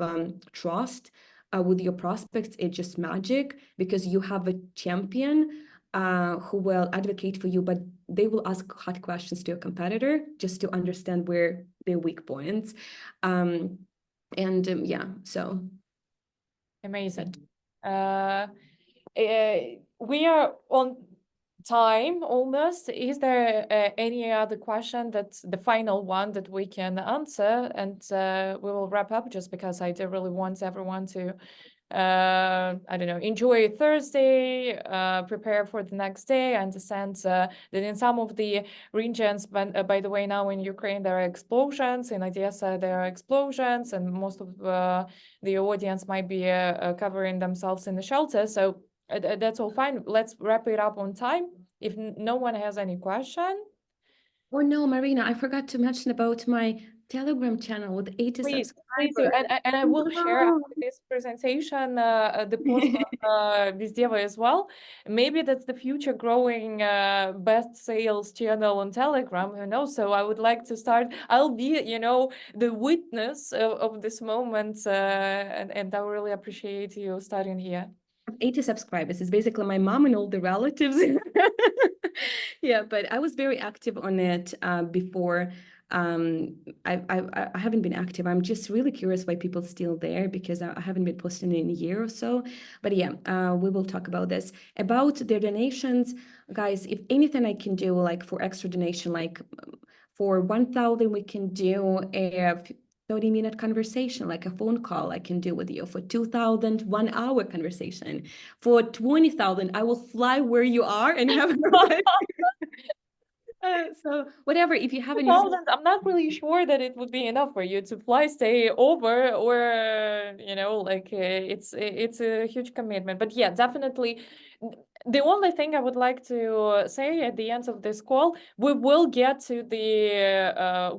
trust with your prospects. It's just magic because you have a champion who will advocate for you, but they will ask hard questions to your competitor just to understand where their weak points. Yeah, so. Amazing. We are on time almost. Is there any other question that's the final one that we can answer? And we will wrap up just because I do really want everyone to I don't know, enjoy Thursday, prepare for the next day. I understand that in some of the regions, by the way, now in Ukraine, there are explosions. In Odessa, there are explosions, and most of the audience might be covering themselves in the shelter. So that's all fine. Let's wrap it up on time. If no one has any question. Oh no, Marina, I forgot to mention about my Telegram channel with 80 Please subscribers. do. And I will share after this presentation the post on BizDeva as well. Maybe that's the future growing best sales channel on Telegram, who knows? So I would like to start. I'll be, the witness of this moment, and I really appreciate you starting here. 80 subscribers. It's basically my mom and all the relatives. Yeah, but I was very active on it before. I haven't been active. I'm just really curious why people still there because I haven't been posting in a year or so. But yeah, we will talk about this. About their donations, guys, if anything I can do like for extra donation, like for 1,000 we can do a 30-minute conversation, like a phone call I can do with you. For 2,000, 1 hour conversation. For 20,000, I will fly where you are and have so whatever, if you have any. I'm not really sure that it would be enough for you to fly, stay over, or it's a huge commitment. But yeah, definitely. The only thing I would like to say at the end of this call, we will get to the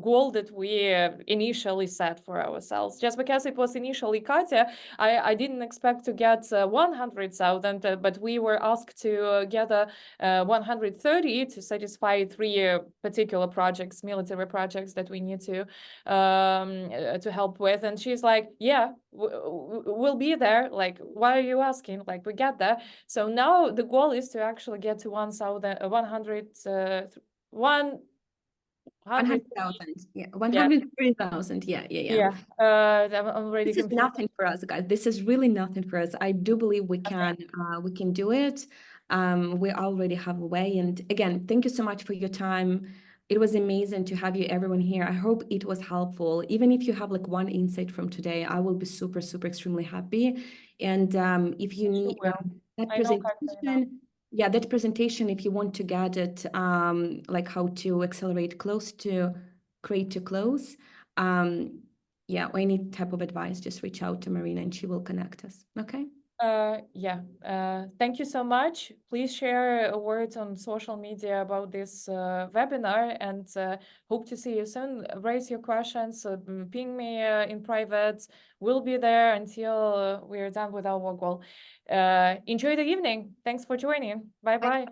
goal that we initially set for ourselves. Just because it was initially Katya, I didn't expect to get 100,000, but we were asked to gather 130 to satisfy 3 particular projects, military projects that we need to help with. And she's like, yeah, we'll be there. Like, why are you asking? Like, we get there. So now the goal is to actually get to 100,000. 100,000, yeah, 130,000, yeah. I'm already this is nothing for us, guys. This is really nothing for us. I do believe we can do it. We already have a way. And again, thank you so much for your time. It was amazing to have you, everyone here. I hope it was helpful. Even if you have like one insight from today, I will be super, super, extremely happy. And if you need that presentation, that presentation, if you want to get it, like how to accelerate close to create to close, or any type of advice, just reach out to Marina and she will connect us. Okay. Thank you so much. Please share words on social media about this webinar, and hope to see you soon. Raise your questions, ping me in private. We'll be there until we're done with our goal. Enjoy the evening. Thanks for joining. Bye-bye.